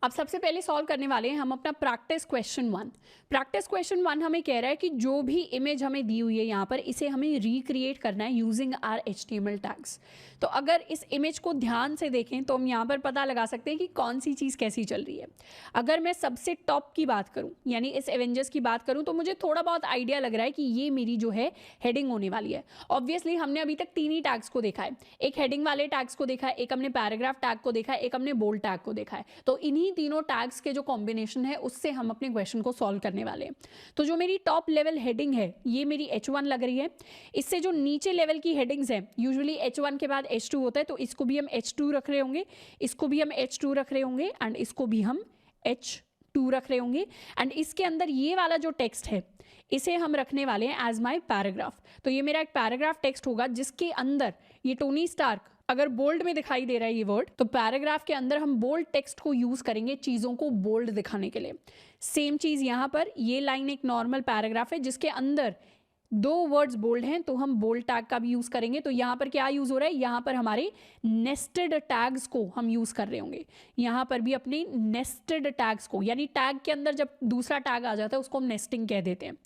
अब सबसे पहले सॉल्व करने वाले हैं हम अपना प्रैक्टिस क्वेश्चन 1। प्रैक्टिस क्वेश्चन 1 हमें कह रहा है कि जो भी इमेज हमें दी हुई है यहाँ पर, इसे हमें रिक्रिएट करना है यूजिंग आर HTML टैग्स। तो अगर इस इमेज को ध्यान से देखें तो हम यहाँ पर पता लगा सकते हैं कि कौन सी चीज़ कैसी चल रही है। अगर मैं सबसे टॉप की बात करूँ, यानी इस एवेंजर्स की बात करूँ, तो मुझे थोड़ा बहुत आइडिया लग रहा है कि ये मेरी जो है हेडिंग होने वाली है। ऑब्वियसली हमने अभी तक 3 ही टैग्स को देखा है, एक हेडिंग वाले टैग्स को देखा है, एक हमने पैराग्राफ टैग को देखा है, एक हमने बोल्ड टैग को देखा है। तो इन्हीं तीनों टैग्स के जो कॉम्बिनेशन है उससे हम अपने क्वेश्चन को सॉल्व करने वाले हैं। तो जो मेरी टॉप लेवल हेडिंग है ये मेरी H1 लग रही है। इससे जो नीचे लेवल की हेडिंग्स है, यूजुअली H1 के बाद H2 होता है, तो इसको भी हम H2 रख रहे होंगे, इसको भी हम H2 रख रहे होंगे एंड इसको भी हम H2 रख रहे होंगे। एंड इसके अंदर ये वाला जो टेक्स्ट है इसे हम रखने वाले हैं एज माई पैराग्राफ। तो ये मेरा एक पैराग्राफ टेक्स्ट होगा जिसके अंदर ये टोनी स्टार्क, अगर बोल्ड में दिखाई दे रहा है ये वर्ड, तो पैराग्राफ के अंदर हम बोल्ड टेक्स्ट को यूज करेंगे चीजों को बोल्ड दिखाने के लिए। सेम चीज यहाँ पर, ये लाइन एक नॉर्मल पैराग्राफ है जिसके अंदर 2 वर्ड्स बोल्ड हैं, तो हम बोल्ड टैग का भी यूज करेंगे। तो यहाँ पर क्या यूज हो रहा है, यहाँ पर हमारे नेस्टेड टैग्स को हम यूज कर रहे होंगे। यहाँ पर भी अपने नेस्टेड टैग्स को, यानी टैग के अंदर जब दूसरा टैग आ जाता है उसको हम नेस्टिंग कह देते हैं।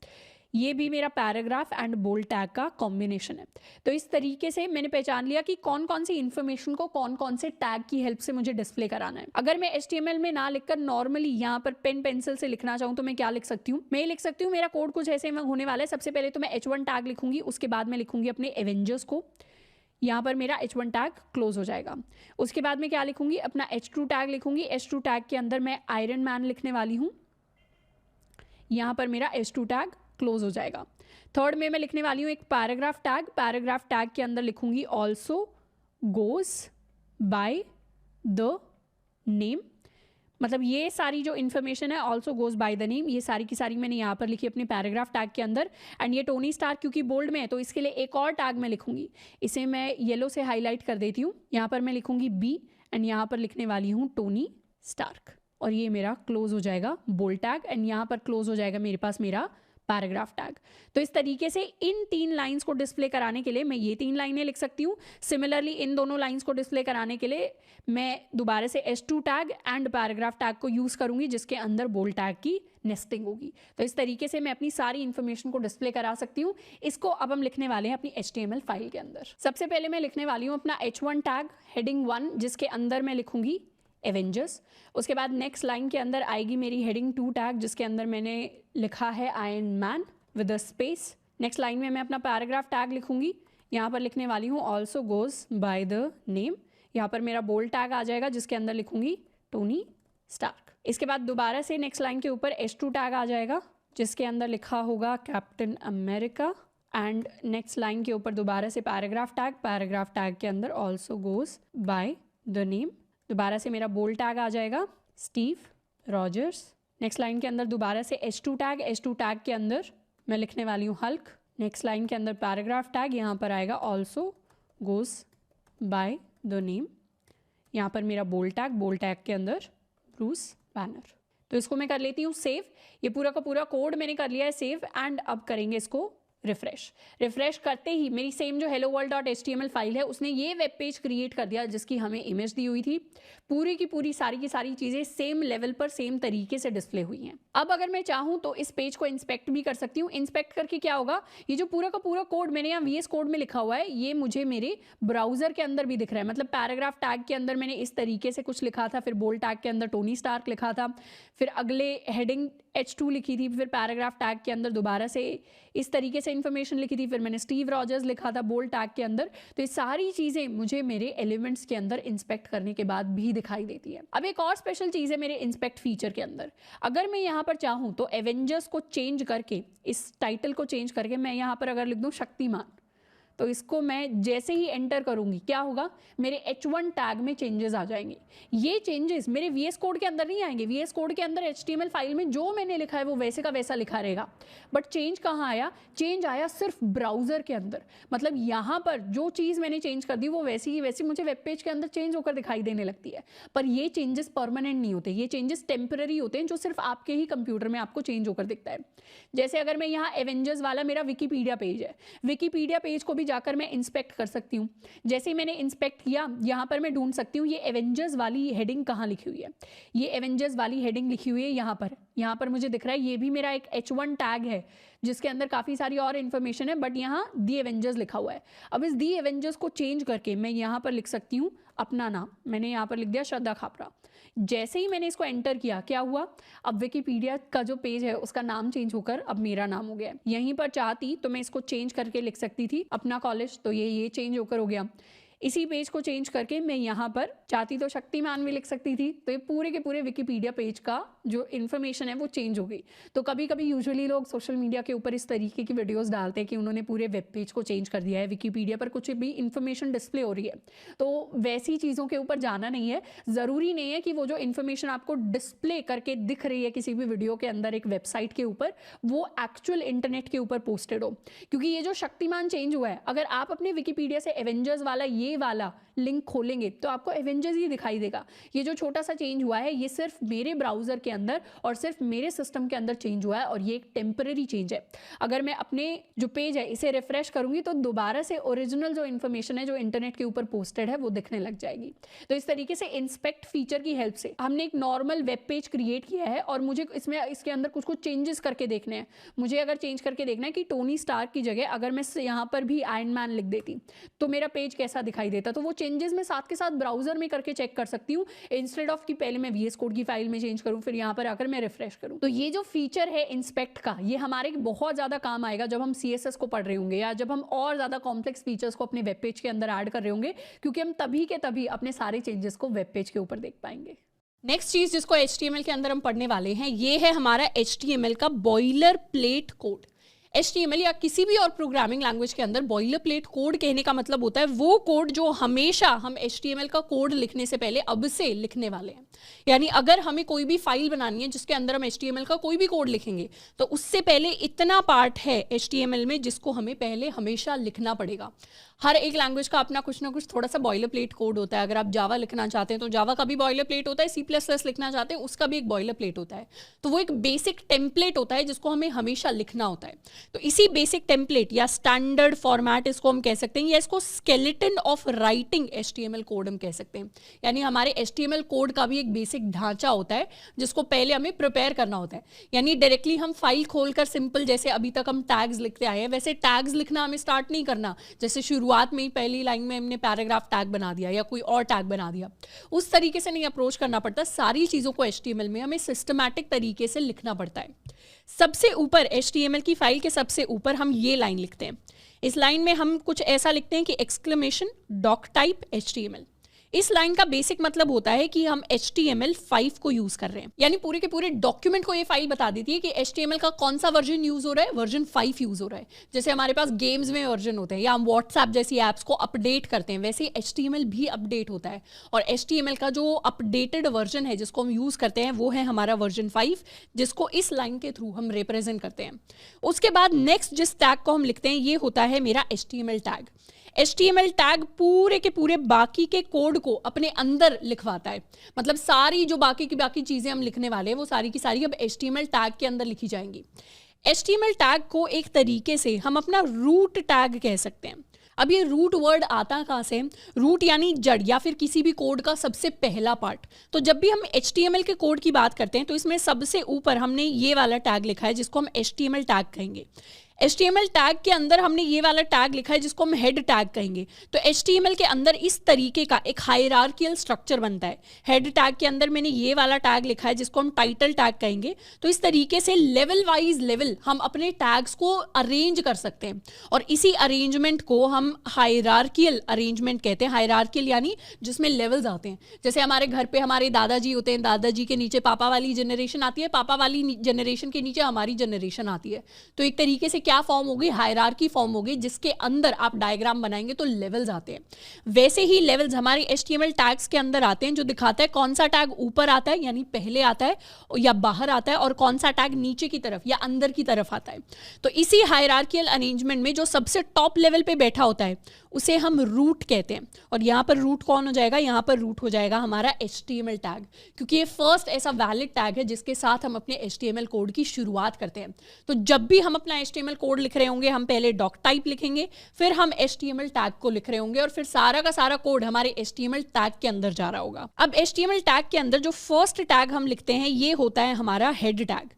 ये भी मेरा पैराग्राफ एंड बोल्ड टैग का कॉम्बिनेशन है। तो इस तरीके से मैंने पहचान लिया कि कौन कौन सी इन्फॉर्मेशन को कौन कौन से टैग की हेल्प से मुझे डिस्प्ले कराना है। अगर मैं HTML में ना लिखकर नॉर्मली यहाँ पर पेन पेंसिल से लिखना चाहूँ तो मैं क्या लिख सकती हूँ, मैं लिख सकती हूँ, मेरा कोड कुछ ऐसे में होने वाला है। सबसे पहले तो मैं H1 टैग लिखूंगी, उसके बाद मैं लिखूंगी अपने एवेंजर्स को, यहाँ पर मेरा H1 टैग क्लोज हो जाएगा। उसके बाद मैं क्या लिखूंगी, अपना H2 टैग लिखूंगी। H2 टैग के अंदर मैं आयरन मैन लिखने वाली हूँ, यहाँ पर मेरा H2 टैग क्लोज हो जाएगा। थर्ड में मैं लिखने वाली हूँ एक पैराग्राफ टैग। पैराग्राफ टैग के अंदर लिखूंगी also goes by the name, मतलब ये सारी जो इन्फॉर्मेशन है also goes by the name, ये सारी की सारी मैंने यहाँ पर लिखी अपने पैराग्राफ टैग के अंदर। एंड ये टोनी स्टार्क क्योंकि बोल्ड में है तो इसके लिए एक और टैग मैं लिखूंगी, इसे मैं येलो से हाईलाइट कर देती हूँ। यहाँ पर मैं लिखूंगी B एंड यहाँ पर लिखने वाली हूँ टोनी स्टार्क, और ये मेरा क्लोज हो जाएगा बोल्ड टैग। एंड यहाँ पर क्लोज हो जाएगा मेरे पास मेरा पैराग्राफ टैग। तो इस तरीके से इन 3 लाइंस को डिस्प्ले कराने के लिए मैं ये 3 लाइनें लिख सकती हूँ। सिमिलरली इन दोनों लाइंस को डिस्प्ले कराने के लिए मैं दोबारा से H2 tag and paragraph tag को यूज़ करूँगी, जिसके अंदर बोल्ड टैग की नेस्टिंग होगी। तो इस तरीके से मैं अपनी सारी इन्फॉर्मेशन को डिस्प्ले करा सकती हूँ। इसको अब हम लिखने वाले हैं अपनी HTML फाइल के अंदर। सबसे पहले मैं लिखने वाली हूँ अपना H1 टैग हेडिंग 1, जिसके अंदर मैं लिखूंगी एवेंजर्स। उसके बाद नेक्स्ट लाइन के अंदर आएगी मेरी हेडिंग 2 टैग, जिसके अंदर मैंने लिखा है iron man with a space. Next line में मैं अपना पैराग्राफ टैग लिखूंगी। यहाँ पर लिखने वाली हूँ also goes by the name. यहाँ पर मेरा बोल्ड टैग आ जाएगा, जिसके अंदर लिखूंगी टोनी स्टार्क। इसके बाद दोबारा से नेक्स्ट लाइन के ऊपर H2 टैग आ जाएगा, जिसके अंदर लिखा होगा captain America. And next line के ऊपर दोबारा से पैराग्राफ टैग के अंदर also goes by the name. दोबारा से मेरा बोल्ड टैग आ जाएगा स्टीव रॉजर्स। नेक्स्ट लाइन के अंदर दोबारा से H2 टैग के अंदर मैं लिखने वाली हूँ हल्क। नेक्स्ट लाइन के अंदर पैराग्राफ टैग, यहाँ पर आएगा also goes by the name. यहाँ पर मेरा बोल्ड टैग के अंदर ब्रूस बैनर। तो इसको मैं कर लेती हूँ सेव। ये पूरा का पूरा कोड मैंने कर लिया है सेव। एंड अब करेंगे इसको रिफ्रेश करते ही मेरी सेम जो helloworld.html फाइल है उसने ये वेब पेज क्रिएट कर दिया, जिसकी हमें इमेज दी हुई थी। पूरी की पूरी सारी की सारी चीज़ें सेम लेवल पर सेम तरीके से डिस्प्ले हुई हैं। अब अगर मैं चाहूँ तो इस पेज को इंस्पेक्ट भी कर सकती हूँ। इंस्पेक्ट करके क्या होगा, ये जो पूरा का पूरा कोड मैंने यहाँ VS कोड में लिखा हुआ है, ये मुझे मेरे ब्राउजर के अंदर भी दिख रहा है। मतलब पैराग्राफ टैग के अंदर मैंने इस तरीके से कुछ लिखा था, फिर बोल्ड टैग के अंदर टोनी स्टार्क लिखा था, फिर अगले हेडिंग H2 लिखी थी, फिर पैराग्राफ टैग के अंदर दोबारा से इस तरीके से इन्फॉर्मेशन लिखी थी, फिर मैंने स्टीव रॉजर्स लिखा था बोल्ड टैग के अंदर। तो ये सारी चीज़ें मुझे मेरे एलिमेंट्स के अंदर इंस्पेक्ट करने के बाद भी दिखाई देती है। अब एक और स्पेशल चीज़ है मेरे इंस्पेक्ट फीचर के अंदर। अगर मैं यहाँ पर चाहूँ तो एवेंजर्स को चेंज करके, इस टाइटल को चेंज करके मैं यहाँ पर अगर लिख दूँ शक्तिमान, तो इसको मैं जैसे ही एंटर करूंगी क्या होगा, मेरे H1 टैग में चेंजेस आ जाएंगे। ये चेंजेस मेरे VS कोड के अंदर नहीं आएंगे। VS कोड के अंदर HTML फाइल में जो मैंने लिखा है वो वैसे का वैसा लिखा रहेगा। बट चेंज कहाँ आया, चेंज आया सिर्फ ब्राउजर के अंदर। मतलब यहाँ पर जो चीज़ मैंने चेंज कर दी वो वैसी ही वैसी मुझे वेब पेज के अंदर चेंज होकर दिखाई देने लगती है। पर ये चेंजेस परमानेंट नहीं होते, ये चेंजेस टेम्पररी होते हैं, जो सिर्फ आपके ही कंप्यूटर में आपको चेंज होकर दिखता है। जैसे अगर मैं यहाँ एवेंजर्स वाला मेरा विकीपीडिया पेज है, विकीपीडिया पेज को भी जाकर मैं इंस्पेक्ट कर सकती हूँ। जैसे ही मैंने इंस्पेक्ट किया, यहाँ पर मैं ढूंढ सकती हूँ ये एवेंजर्स वाली हेडिंग कहाँ लिखी हुई है। ये एवेंजर्स वाली हेडिंग लिखी हुई है यहाँ पर मुझे दिख रहा है। ये भी मेरा एक H1 टैग है, जिसके अंदर काफ़ी सारी और इन्फॉर्मेशन है, बट यहाँ दी एवेंजर्स लिखा हुआ है। अब इस दी एवेंजर्स को चेंज करके मैं यहाँ पर लिख सकती हूँ अपना नाम। मैंने यहाँ पर लिख दिया श्रद्धा खापरा। जैसे ही मैंने इसको एंटर किया, क्या हुआ, अब विकीपीडिया का जो पेज है उसका नाम चेंज होकर अब मेरा नाम हो गया। यहीं पर चाहती तो मैं इसको चेंज करके लिख सकती थी अपना कॉलेज, तो ये चेंज होकर हो गया। इसी पेज को चेंज करके मैं यहाँ पर चाहती तो शक्तिमान भी लिख सकती थी। तो ये पूरे के पूरे विकीपीडिया पेज का जो इन्फॉर्मेशन है वो चेंज हो गई। तो कभी कभी यूजुअली लोग सोशल मीडिया के ऊपर इस तरीके की वीडियोस डालते हैं कि उन्होंने पूरे वेब पेज को चेंज कर दिया है, विकीपीडिया पर कुछ भी इन्फॉर्मेशन डिस्प्ले हो रही है। तो वैसी चीज़ों के ऊपर जाना नहीं है। ज़रूरी नहीं है कि वो जो इन्फॉर्मेशन आपको डिस्प्ले करके दिख रही है किसी भी वीडियो के अंदर एक वेबसाइट के ऊपर, वो एक्चुअल इंटरनेट के ऊपर पोस्टेड हो। क्योंकि ये जो शक्तिमान चेंज हुआ है, अगर आप अपने विकीपीडिया से एवेंजर्स वाला ये वाला लिंक खोलेंगे तो आपको एवेंजर्स ही दिखाई देगा। ये जो छोटा सा चेंज हुआ है ये सिर्फ मेरे ब्राउजर के अंदर और सिर्फ मेरे सिस्टम के अंदर चेंज हुआ है, और ये एक टेम्पररी चेंज है। अगर मैं अपने जो पेज है इसे रिफ्रेश करूंगी तो दोबारा से ओरिजिनल जो इन्फॉर्मेशन है जो इंटरनेट के ऊपर पोस्टेड है वो दिखने लग जाएगी। तो इस तरीके से इंस्पेक्ट फीचर की हेल्प से हमने एक नॉर्मल वेब पेज क्रिएट किया है, और मुझे इसके अंदर कुछ चेंजेस करके देखने हैं। मुझे अगर चेंज करके देखना है कि टोनी स्टार्क की जगह अगर मैं यहाँ पर भी आयरन मैन लिख देती तो मेरा पेज कैसा दिखाई देता, तो वो चेंजेस मैं साथ के साथ ब्राउजर में करके चेक कर सकती हूँ, इंस्टेड ऑफ कि पहले मैं VS कोड की फाइल में चेंज करूँ फिर यहाँ पर आकर मैं रिफ्रेश करूँ। तो ये जो फीचर है इंस्पेक्ट का, ये हमारे बहुत ज़्यादा काम आएगा जब हम CSS को पढ़ रहे होंगे, या जब हम और ज़्यादा कॉम्प्लेक्स फीचर्स को अपने वेब पेज के अंदर ऐड कर रहे होंगे, क्योंकि हम तभी के तभी अपने सारे चेंजेस को वेब पेज के ऊपर देख पाएंगे। नेक्स्ट चीज़ जिसको HTML के अंदर हम पढ़ने वाले हैं, ये है हमारा HTML का बॉयलर प्लेट कोड। HTML या किसी भी और प्रोग्रामिंग लैंग्वेज के अंदर बॉइलर प्लेट कोड कहने का मतलब होता है वो कोड जो हमेशा हम HTML का कोड लिखने से पहले अब से लिखने वाले हैं। यानी अगर हमें कोई भी फाइल बनानी है जिसके अंदर हम HTML का कोई भी कोड लिखेंगे तो उससे पहले इतना पार्ट है HTML में जिसको हमें पहले हमेशा लिखना पड़ेगा। हर एक लैंग्वेज का अपना कुछ ना कुछ थोड़ा सा बॉइलर प्लेट कोड होता है। अगर आप जावा लिखना चाहते हैं तो जावा का भी बॉइलर प्लेट होता है, C++ लिखना चाहते हैं उसका भी एक बॉइलर प्लेट होता है। तो वो एक बेसिक टेम्पलेट होता है जिसको हमें हमेशा लिखना होता है। तो इसी बेसिक टेम्पलेट या स्टैंडर्ड फॉर्मेट इसको हम कह सकते हैं, या इसको skeleton of writing HTML code हम कह सकते हैं। यानी हमारे HTML कोड का भी एक बेसिक ढांचा होता है जिसको पहले हमें प्रिपेयर करना होता है। यानी डायरेक्टली हम फाइल खोलकर सिंपल जैसे अभी तक हम टैग्स लिखते आए हैं वैसे टैग्स लिखना हमें स्टार्ट नहीं करना। जैसे शुरुआत में ही पहली लाइन में हमने पैराग्राफ टैग बना दिया या कोई और टैग बना दिया, उस तरीके से नहीं अप्रोच करना पड़ता। सारी चीज़ों को HTML में हमें सिस्टमैटिक तरीके से लिखना पड़ता है। सबसे ऊपर HTML की फाइल के सबसे ऊपर हम ये लाइन लिखते हैं। इस लाइन में हम कुछ ऐसा लिखते हैं कि एक्सक्लेमेशन डॉक टाइप HTML। इस लाइन का बेसिक मतलब होता है कि हम HTML5 को यूज कर रहे हैं। यानी पूरे के पूरे डॉक्यूमेंट को ये फाइल बता देती है कि HTML का कौन सा वर्जन यूज हो रहा है, वर्जन 5 यूज हो रहा है। जैसे हमारे पास गेम्स में वर्जन होते हैं या हम WhatsApp जैसी एप्स को अपडेट करते हैं, वैसे HTML भी अपडेट होता है। और HTML का जो अपडेटेड वर्जन है जिसको हम यूज करते हैं वो है हमारा वर्जन 5, जिसको इस लाइन के थ्रू हम रिप्रेजेंट करते हैं। उसके बाद नेक्स्ट जिस टैग को हम लिखते हैं ये होता है मेरा HTML टैग। HTML टैग पूरे के पूरे बाकी के कोड को अपने अंदर लिखवाता है। मतलब सारी जो बाकी की बाकी चीज़ें हम लिखने वाले हैं वो सारी की सारी अब HTML टैग के अंदर लिखी जाएंगी। HTML टैग को एक तरीके से हम अपना रूट टैग कह सकते हैं। अब ये रूट वर्ड आता कहाँ से? रूट यानी जड़ या फिर किसी भी कोड का सबसे पहला पार्ट। तो जब भी हम HTML के कोड की बात करते हैं तो इसमें सबसे ऊपर हमने ये वाला टैग लिखा है जिसको हम HTML टैग कहेंगे। HTML टैग के अंदर हमने ये वाला टैग लिखा है जिसको हम हेड टैग कहेंगे। तो HTML के अंदर इस तरीके का एक हायरार्कियल स्ट्रक्चर बनता है। हेड टैग के अंदर मैंने ये वाला टैग लिखा है जिसको हम टाइटल टैग कहेंगे। तो इस तरीके से लेवल वाइज लेवल हम अपने टैग्स को अरेंज कर सकते हैं और इसी अरेंजमेंट को हम हायरार्कियल अरेंजमेंट कहते हैं। हायरार्कियल यानी जिसमें लेवल्स आते हैं। जैसे हमारे घर पे हमारे दादाजी होते हैं, दादाजी के नीचे पापा वाली जनरेशन आती है, पापा वाली जनरेशन के नीचे हमारी जनरेशन आती है। तो एक तरीके से क्या फॉर्म होगी? हायरार्की फॉर्म होगी जिसके अंदर आप डायग्राम बनाएंगे तो लेवल्स आते हैं। वैसे ही लेवल्स हमारे HTML टैग्स के अंदर आते हैं जो दिखाता है कौन सा टैग ऊपर आता है यानी पहले आता है या बाहर आता है और कौन सा टैग नीचे की तरफ या अंदर की तरफ आता है। तो इसी हायरार्कियल अरेंजमेंट में जो सबसे टॉप लेवल पे बैठा होता है उसे हम रूट कहते हैं। और यहाँ पर रूट कौन हो जाएगा? यहाँ पर रूट हो जाएगा हमारा HTML टैग, क्योंकि ये फर्स्ट ऐसा वैलिड टैग है जिसके साथ हम अपने HTML कोड की शुरुआत करते हैं। तो जब भी हम अपना HTML कोड लिख रहे होंगे हम पहले डॉक टाइप लिखेंगे, फिर हम HTML टैग को लिख रहे होंगे और फिर सारा का सारा कोड हमारे HTML टैग के अंदर जा रहा होगा। अब HTML टैग के अंदर जो फर्स्ट टैग हम लिखते हैं ये होता है हमारा हेड टैग।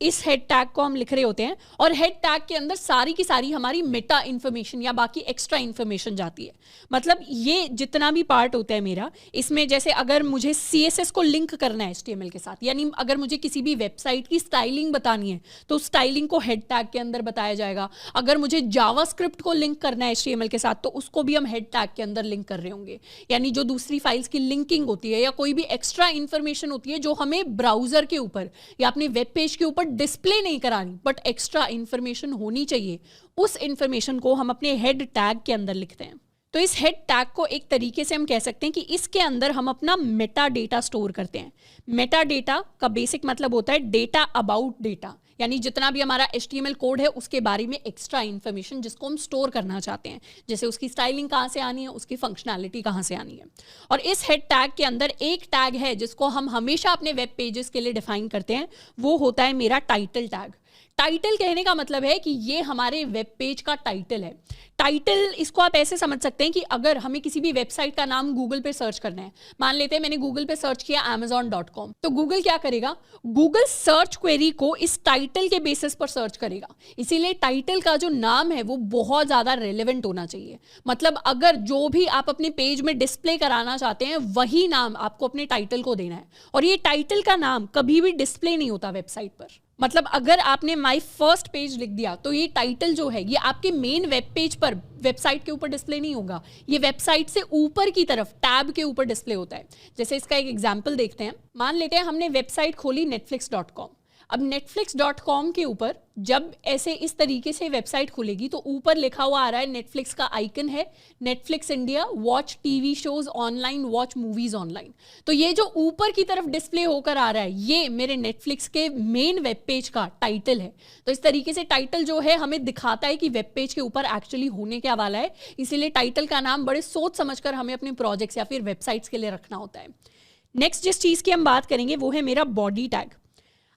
इस हेड टैग को हम लिख रहे होते हैं और हेड टैग के अंदर सारी की सारी हमारी मेटा इन्फॉर्मेशन या बाकी एक्स्ट्रा इन्फॉर्मेशन जाती है। मतलब ये जितना भी पार्ट होता है मेरा, इसमें जैसे अगर मुझे CSS को लिंक करना है HTML के साथ, यानी अगर मुझे किसी भी वेबसाइट की स्टाइलिंग बतानी है तो स्टाइलिंग को हेड टैग के अंदर बताया जाएगा। अगर मुझे जावास्क्रिप्ट को लिंक करना है HTML के साथ तो उसको भी हम हेड टैग के अंदर लिंक कर रहे होंगे। यानी जो दूसरी फाइल्स की लिंकिंग होती है या कोई भी एक्स्ट्रा इन्फॉर्मेशन होती है जो हमें ब्राउजर के ऊपर या अपने वेब पेज के ऊपर डिस्प्ले नहीं करानी बट एक्स्ट्रा इंफॉर्मेशन होनी चाहिए, उस इंफॉर्मेशन को हम अपने हेड टैग के अंदर लिखते हैं। तो इस हेड टैग को एक तरीके से हम कह सकते हैं कि इसके अंदर हम अपना मेटा डेटा स्टोर करते हैं। मेटा डेटा का बेसिक मतलब होता है डेटा अबाउट डेटा, यानी जितना भी हमारा HTML कोड है उसके बारे में एक्स्ट्रा इन्फॉर्मेशन जिसको हम स्टोर करना चाहते हैं। जैसे उसकी स्टाइलिंग कहाँ से आनी है, उसकी फंक्शनैलिटी कहाँ से आनी है। और इस हेड टैग के अंदर एक टैग है जिसको हम हमेशा अपने वेब पेजेस के लिए डिफाइन करते हैं, वो होता है मेरा टाइटल टैग। टाइटल कहने का मतलब है कि ये हमारे वेब पेज का टाइटल है। टाइटल इसको आप ऐसे समझ सकते हैं कि अगर हमें किसी भी वेबसाइट का नाम गूगल पे सर्च करना है, मान लेते हैं मैंने गूगल पे सर्च किया amazon.com, तो गूगल क्या करेगा? गूगल सर्च क्वेरी को इस टाइटल के बेसिस पर सर्च करेगा। इसीलिए टाइटल का जो नाम है वो बहुत ज़्यादा रेलेवेंट होना चाहिए। मतलब अगर जो भी आप अपने पेज में डिस्प्ले कराना चाहते हैं वही नाम आपको अपने टाइटल को देना है। और ये टाइटल का नाम कभी भी डिस्प्ले नहीं होता वेबसाइट पर। मतलब अगर आपने माई फर्स्ट पेज लिख दिया तो ये टाइटल जो है ये आपके मेन वेब पेज पर वेबसाइट के ऊपर डिस्प्ले नहीं होगा, ये वेबसाइट से ऊपर की तरफ टैब के ऊपर डिस्प्ले होता है। जैसे इसका एक एग्जांपल देखते हैं। मान लेते हैं हमने वेबसाइट खोली netflix.com। अब netflix.com के ऊपर जब ऐसे इस तरीके से वेबसाइट खुलेगी तो ऊपर लिखा हुआ आ रहा है, नेटफ्लिक्स का आइकन है, Netflix India, watch TV shows online, watch movies online. तो ये जो ऊपर की तरफ डिस्प्ले होकर आ रहा है ये मेरे नेटफ्लिक्स के मेन वेब पेज का टाइटल है। तो इस तरीके से टाइटल जो है हमें दिखाता है कि वेब पेज के ऊपर एक्चुअली होने क्या वाला है, इसीलिए टाइटल का नाम बड़े सोच समझकर हमें अपने प्रोजेक्ट्स या फिर वेबसाइट्स के लिए रखना होता है। नेक्स्ट जिस चीज़ की हम बात करेंगे वो है मेरा बॉडी टैग।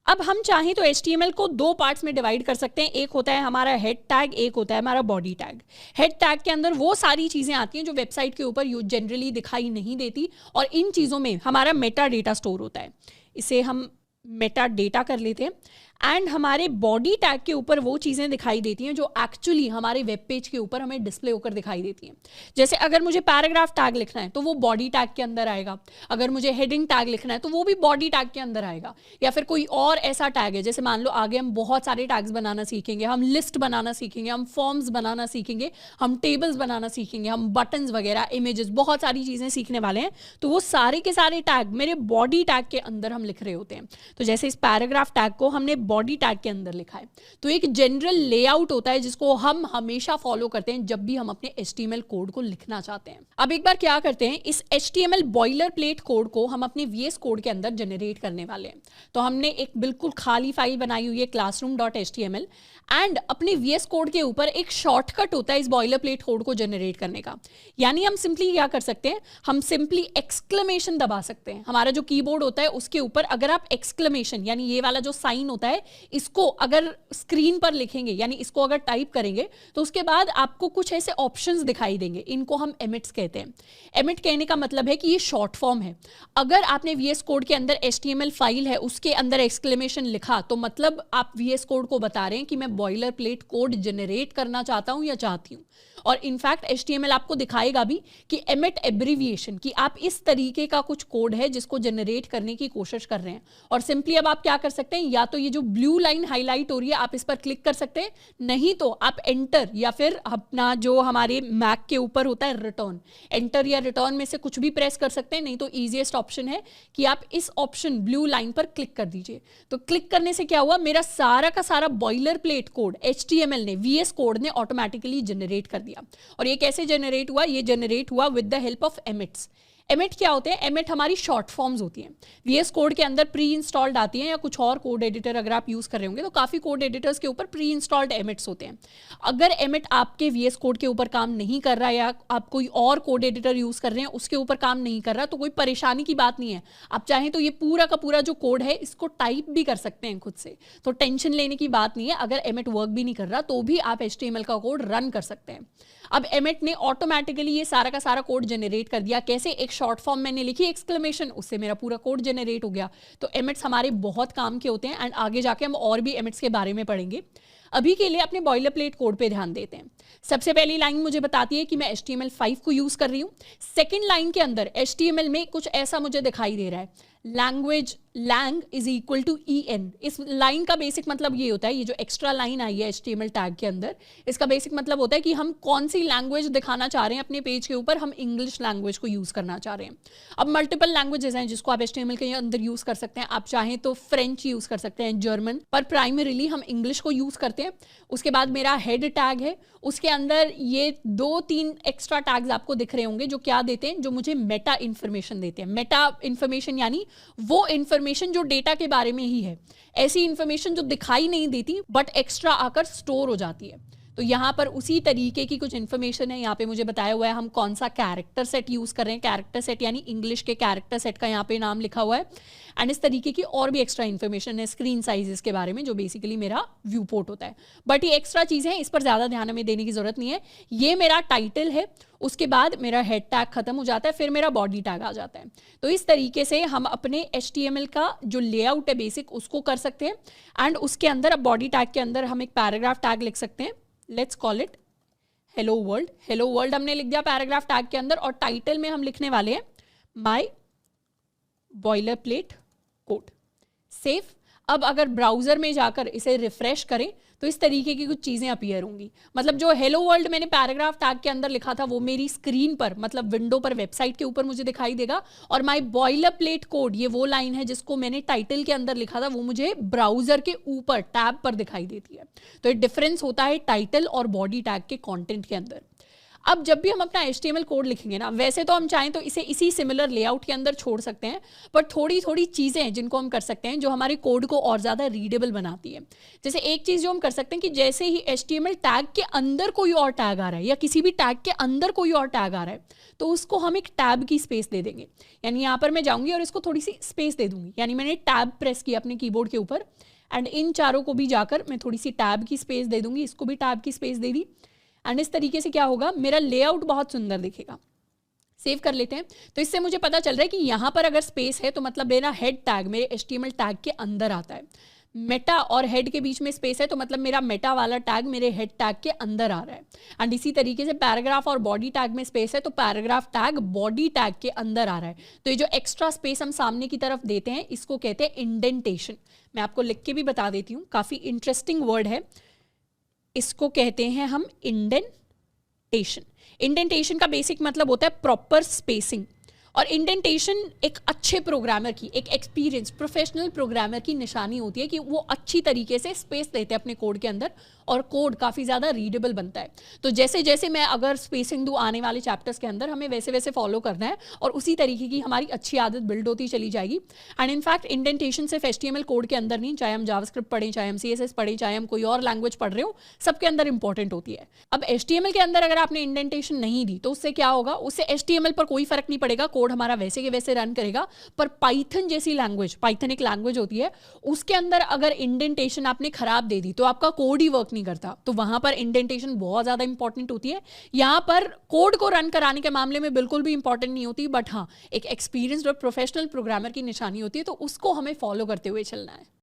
अब हम चाहें तो HTML को दो पार्ट्स में डिवाइड कर सकते हैं, एक होता है हमारा हेड टैग, एक होता है हमारा बॉडी टैग। हेड टैग के अंदर वो सारी चीज़ें आती हैं जो वेबसाइट के ऊपर जनरली दिखाई नहीं देती, और इन चीज़ों में हमारा मेटा डेटा स्टोर होता है, इसे हम मेटा डेटा कर लेते हैं। एंड हमारे बॉडी टैग के ऊपर वो चीज़ें दिखाई देती हैं जो एक्चुअली हमारे वेब पेज के ऊपर हमें डिस्प्ले होकर दिखाई देती हैं। जैसे अगर मुझे पैराग्राफ टैग लिखना है तो वो बॉडी टैग के अंदर आएगा, अगर मुझे हेडिंग टैग लिखना है तो वो भी बॉडी टैग के अंदर आएगा, या फिर कोई और ऐसा टैग है, जैसे मान लो आगे हम बहुत सारे टैग्स बनाना सीखेंगे, हम लिस्ट बनाना सीखेंगे, हम फॉर्म्स बनाना सीखेंगे, हम टेबल्स बनाना सीखेंगे, हम बटन्स वगैरह, इमेजेस, बहुत सारी चीज़ें सीखने वाले हैं, तो वो सारे के सारे टैग मेरे बॉडी टैग के अंदर हम लिख रहे होते हैं। तो जैसे इस पैराग्राफ टैग को हमने बॉडी टैग के अंदर लिखा है, तो एक जनरल लेआउट होता है जिसको हम हमेशा फॉलो करते हैं जब भी हम अपने HTML कोड को लिखना चाहते हैं। अब एक बार क्या करते हैं, इस HTML बॉयलर प्लेट कोड को हम अपने VS कोड के अंदर जनरेट करने वाले हैं। तो हमने एक बिल्कुल खाली फाइल बनाई हुई है classroom.html, एंड अपने VS कोड के ऊपर एक शॉर्टकट होता है इस बॉयलर प्लेट कोड को जनरेट करने का। यानी हम सिंपली क्या कर सकते हैं, हम सिंपली एक्सक्लेमेशन दबा सकते हैं। हमारा जो कीबोर्ड होता है उसके ऊपर अगर आप एक्सक्लेमेशन यानी ये वाला जो साइन होता है इसको अगर स्क्रीन पर लिखेंगे, यानी इसको अगर टाइप करेंगे, तो उसके बाद आपको कुछ ऐसे ऑप्शंस दिखाई देंगे, इनको हम एमिट्स कहते हैं। एमिट कहने का मतलब है कि ये शॉर्ट फॉर्म है। अगर आपने VS कोड के अंदर HTML फाइल है उसके अंदर एक्सक्लेमेशन लिखा तो मतलब आप VS कोड को बता रहे हैं कि मैं बॉयलर प्लेट कोड जनरेट करना चाहता हूं या चाहती हूं। और इनफैक्ट HTML आपको दिखाएगा भी कि एमिट एब्रीविएशन, कि आप इस तरीके का कुछ कोड है जिसको जनरेट करने की कोशिश कर रहे हैं। और सिंपली अब आप क्या कर सकते हैं, या तो ये जो ब्लू लाइन हाईलाइट हो रही है आप इस पर क्लिक कर सकते हैं, नहीं तो आप एंटर या फिर अपना जो हमारे मैक के ऊपर होता है रिटर्न, एंटर या रिटर्न में से कुछ भी प्रेस कर सकते हैं, नहीं तो ईजिएस्ट ऑप्शन है कि आप इस ऑप्शन ब्लू लाइन पर क्लिक कर दीजिए। तो क्लिक करने से क्या हुआ, मेरा सारा का सारा बॉयलर प्लेट कोड HTML ने, VS कोड ने ऑटोमेटिकली जनरेट कर दिया। और ये कैसे जनरेट हुआ, ये जनरेट हुआ with the help of emits. Emit क्या होते हैं, एमिट हमारी शॉर्ट फॉर्म्स होती हैं। VS कोड के अंदर प्री इंस्टॉल्ड आती हैं, या कुछ और कोड एडिटर अगर आप यूज़ कर रहे होंगे तो काफ़ी कोड एडिटर्स के ऊपर प्री इंस्टॉल्ड एमिट्स होते हैं। अगर एमिट आपके VS कोड के ऊपर काम नहीं कर रहा है, या आप कोई और कोड एडिटर यूज़ कर रहे हैं उसके ऊपर काम नहीं कर रहा, तो कोई परेशानी की बात नहीं है। आप चाहें तो ये पूरा का पूरा जो कोड है इसको टाइप भी कर सकते हैं खुद से, तो टेंशन लेने की बात नहीं है। अगर एमिट वर्क भी नहीं कर रहा तो भी आप HTML का कोड रन कर सकते हैं। अब एमिट ने ऑटोमेटिकली ये सारा का सारा कोड जनरेट कर दिया। कैसे, एक शॉर्ट फॉर्म मैंने लिखी एक्सक्लेमेशन, उससे मेरा पूरा कोड जनरेट हो गया। तो एमिट्स हमारे बहुत काम के होते हैं, एंड आगे जाके हम और भी एमिट्स के बारे में पढ़ेंगे। अभी के लिए अपने बॉयलर प्लेट कोड पे ध्यान देते हैं। सबसे पहली लाइन मुझे बताती है कि मैं HTML5 को यूज कर रही हूँ। सेकेंड लाइन के अंदर HTML में कुछ ऐसा मुझे दिखाई दे रहा है, language lang is equal to en। इस लाइन का बेसिक मतलब ये होता है, ये जो एक्स्ट्रा लाइन आई है HTML टैग के अंदर, इसका बेसिक मतलब होता है कि हम कौन सी लैंग्वेज दिखाना चाह रहे हैं अपने पेज के ऊपर। हम इंग्लिश लैंग्वेज को यूज़ करना चाह रहे हैं। अब मल्टीपल लैंग्वेजेस हैं जिसको आप HTML के अंदर यूज़ कर सकते हैं। आप चाहें तो फ्रेंच यूज़ कर सकते हैं, जर्मन, पर प्राइमरीली हम इंग्लिश को यूज़ करते हैं। उसके बाद मेरा हेड टैग है, उसके अंदर ये 2-3 एक्स्ट्रा टैग्स आपको दिख रहे होंगे जो क्या देते हैं, जो मुझे मेटा इन्फॉर्मेशन देते हैं। मेटा इन्फॉर्मेशन यानी वो इन्फॉर्मेशन जो डेटा के बारे में ही है, ऐसी इन्फॉर्मेशन जो दिखाई नहीं देती बट एक्स्ट्रा आकर स्टोर हो जाती है। तो यहाँ पर उसी तरीके की कुछ इन्फॉर्मेशन है। यहाँ पे मुझे बताया हुआ है हम कौन सा कैरेक्टर सेट यूज़ कर रहे हैं। कैरेक्टर सेट यानी इंग्लिश के कैरेक्टर सेट का यहाँ पे नाम लिखा हुआ है। एंड इस तरीके की और भी एक्स्ट्रा इन्फॉर्मेशन है स्क्रीन साइजेस के बारे में, जो बेसिकली मेरा व्यू पोर्ट होता है। बट ये एक्स्ट्रा चीज़ें हैं, इस पर ज़्यादा ध्यान हमें देने की ज़रूरत नहीं है। ये मेरा टाइटल है, उसके बाद मेरा हेड टैग खत्म हो जाता है, फिर मेरा बॉडी टैग आ जाता है। तो इस तरीके से हम अपने HTML का जो लेआउट है बेसिक उसको कर सकते हैं। एंड उसके अंदर अब बॉडी टैग के अंदर हम एक पैराग्राफ टैग लिख सकते हैं। Let's call it hello world. Hello world हमने लिख दिया पैराग्राफ टैग के अंदर, और टाइटल में हम लिखने वाले हैं my boiler plate code. Safe. अब अगर ब्राउजर में जाकर इसे रिफ्रेश करें तो इस तरीके की कुछ चीज़ें अपीयर होंगी। मतलब जो हेलो वर्ल्ड मैंने पैराग्राफ टैग के अंदर लिखा था वो मेरी स्क्रीन पर, मतलब विंडो पर, वेबसाइट के ऊपर मुझे दिखाई देगा, और माई बॉयलर प्लेट कोड, ये वो लाइन है जिसको मैंने टाइटल के अंदर लिखा था, वो मुझे ब्राउजर के ऊपर टैब पर दिखाई देती है। तो ये डिफरेंस होता है टाइटल और बॉडी टैग के कंटेंट के अंदर। अब जब भी हम अपना HTML कोड लिखेंगे ना, वैसे तो हम चाहें तो इसे इसी सिमिलर लेआउट के अंदर छोड़ सकते हैं, पर थोड़ी थोड़ी चीज़ें हैं जिनको हम कर सकते हैं जो हमारे कोड को और ज़्यादा रीडेबल बनाती है। जैसे एक चीज़ जो हम कर सकते हैं कि जैसे ही HTML टैग के अंदर कोई और टैग आ रहा है या किसी भी टैग के अंदर कोई और टैग आ रहा है, तो उसको हम एक टैब की स्पेस दे देंगे। यानी यहाँ पर मैं जाऊँगी और इसको थोड़ी सी स्पेस दे दूँगी, यानी मैंने टैब प्रेस किया अपने कीबोर्ड के ऊपर, एंड इन चारों को भी जाकर मैं थोड़ी सी टैब की स्पेस दे दूँगी, इसको भी टैब की स्पेस दे दी, एंड इस तरीके से क्या होगा, मेरा लेआउट बहुत सुंदर दिखेगा। सेव कर लेते हैं। तो इससे मुझे पता चल रहा है कि यहाँ पर अगर स्पेस है तो मतलब मेरा हेड टैग मेरे HTML टैग के अंदर आता है। मेटा और हेड के बीच में स्पेस है तो मतलब मेरा मेटा वाला टैग मेरे हेड टैग के अंदर आ रहा है। एंड इसी तरीके से पैराग्राफ और बॉडी टैग में स्पेस है तो पैराग्राफ टैग बॉडी टैग के अंदर आ रहा है। तो ये जो एक्स्ट्रा स्पेस हम सामने की तरफ देते हैं इसको कहते हैं इंडेंटेशन। मैं आपको लिख के भी बता देती हूँ, काफ़ी इंटरेस्टिंग वर्ड है। इसको कहते हैं हम इंडेंटेशन। इंडेंटेशन का बेसिक मतलब होता है प्रॉपर स्पेसिंग, और इंडेंटेशन एक अच्छे प्रोग्रामर की, एक एक्सपीरियंस प्रोफेशनल प्रोग्रामर की निशानी होती है कि वो अच्छी तरीके से स्पेस देते हैं अपने कोड के अंदर और कोड काफ़ी ज़्यादा रीडेबल बनता है। तो जैसे जैसे मैं अगर स्पेसिंग दूँ आने वाले चैप्टर्स के अंदर, हमें वैसे वैसे फॉलो करना है और उसी तरीके की हमारी अच्छी आदत बिल्ड होती चली जाएगी। एंड इनफैक्ट इंडेंटेशन सिर्फ HTML कोड के अंदर नहीं, चाहे हम जावास्क्रिप्ट पढ़ें, चाहे हम CSS पढ़ें, चाहे हम कोई और लैंग्वेज पढ़ रहे हो, सबके अंदर इंपॉर्टेंट होती है। अब HTML के अंदर अगर आपने इंडेंटेशन नहीं दी तो उससे क्या होगा, उससे HTML पर कोई फर्क नहीं पड़ेगा, कोड हमारा वैसे के वैसे रन करेगा। पर पाइथन जैसी लैंग्वेज, पाइथन एक लैंग्वेज होती है, उसके अंदर अगर इंडेंटेशन आपने खराब दे दी तो आपका कोड ही वर्क नहीं करता। तो वहां पर इंडेंटेशन बहुत ज्यादा इंपॉर्टेंट होती है। यहां पर कोड को रन कराने के मामले में बिल्कुल भी इंपॉर्टेंट नहीं होती, बट हाँ एक एक्सपीरियंस्ड और प्रोफेशनल प्रोग्रामर की निशानी होती है, तो उसको हमें फॉलो करते हुए चलना है।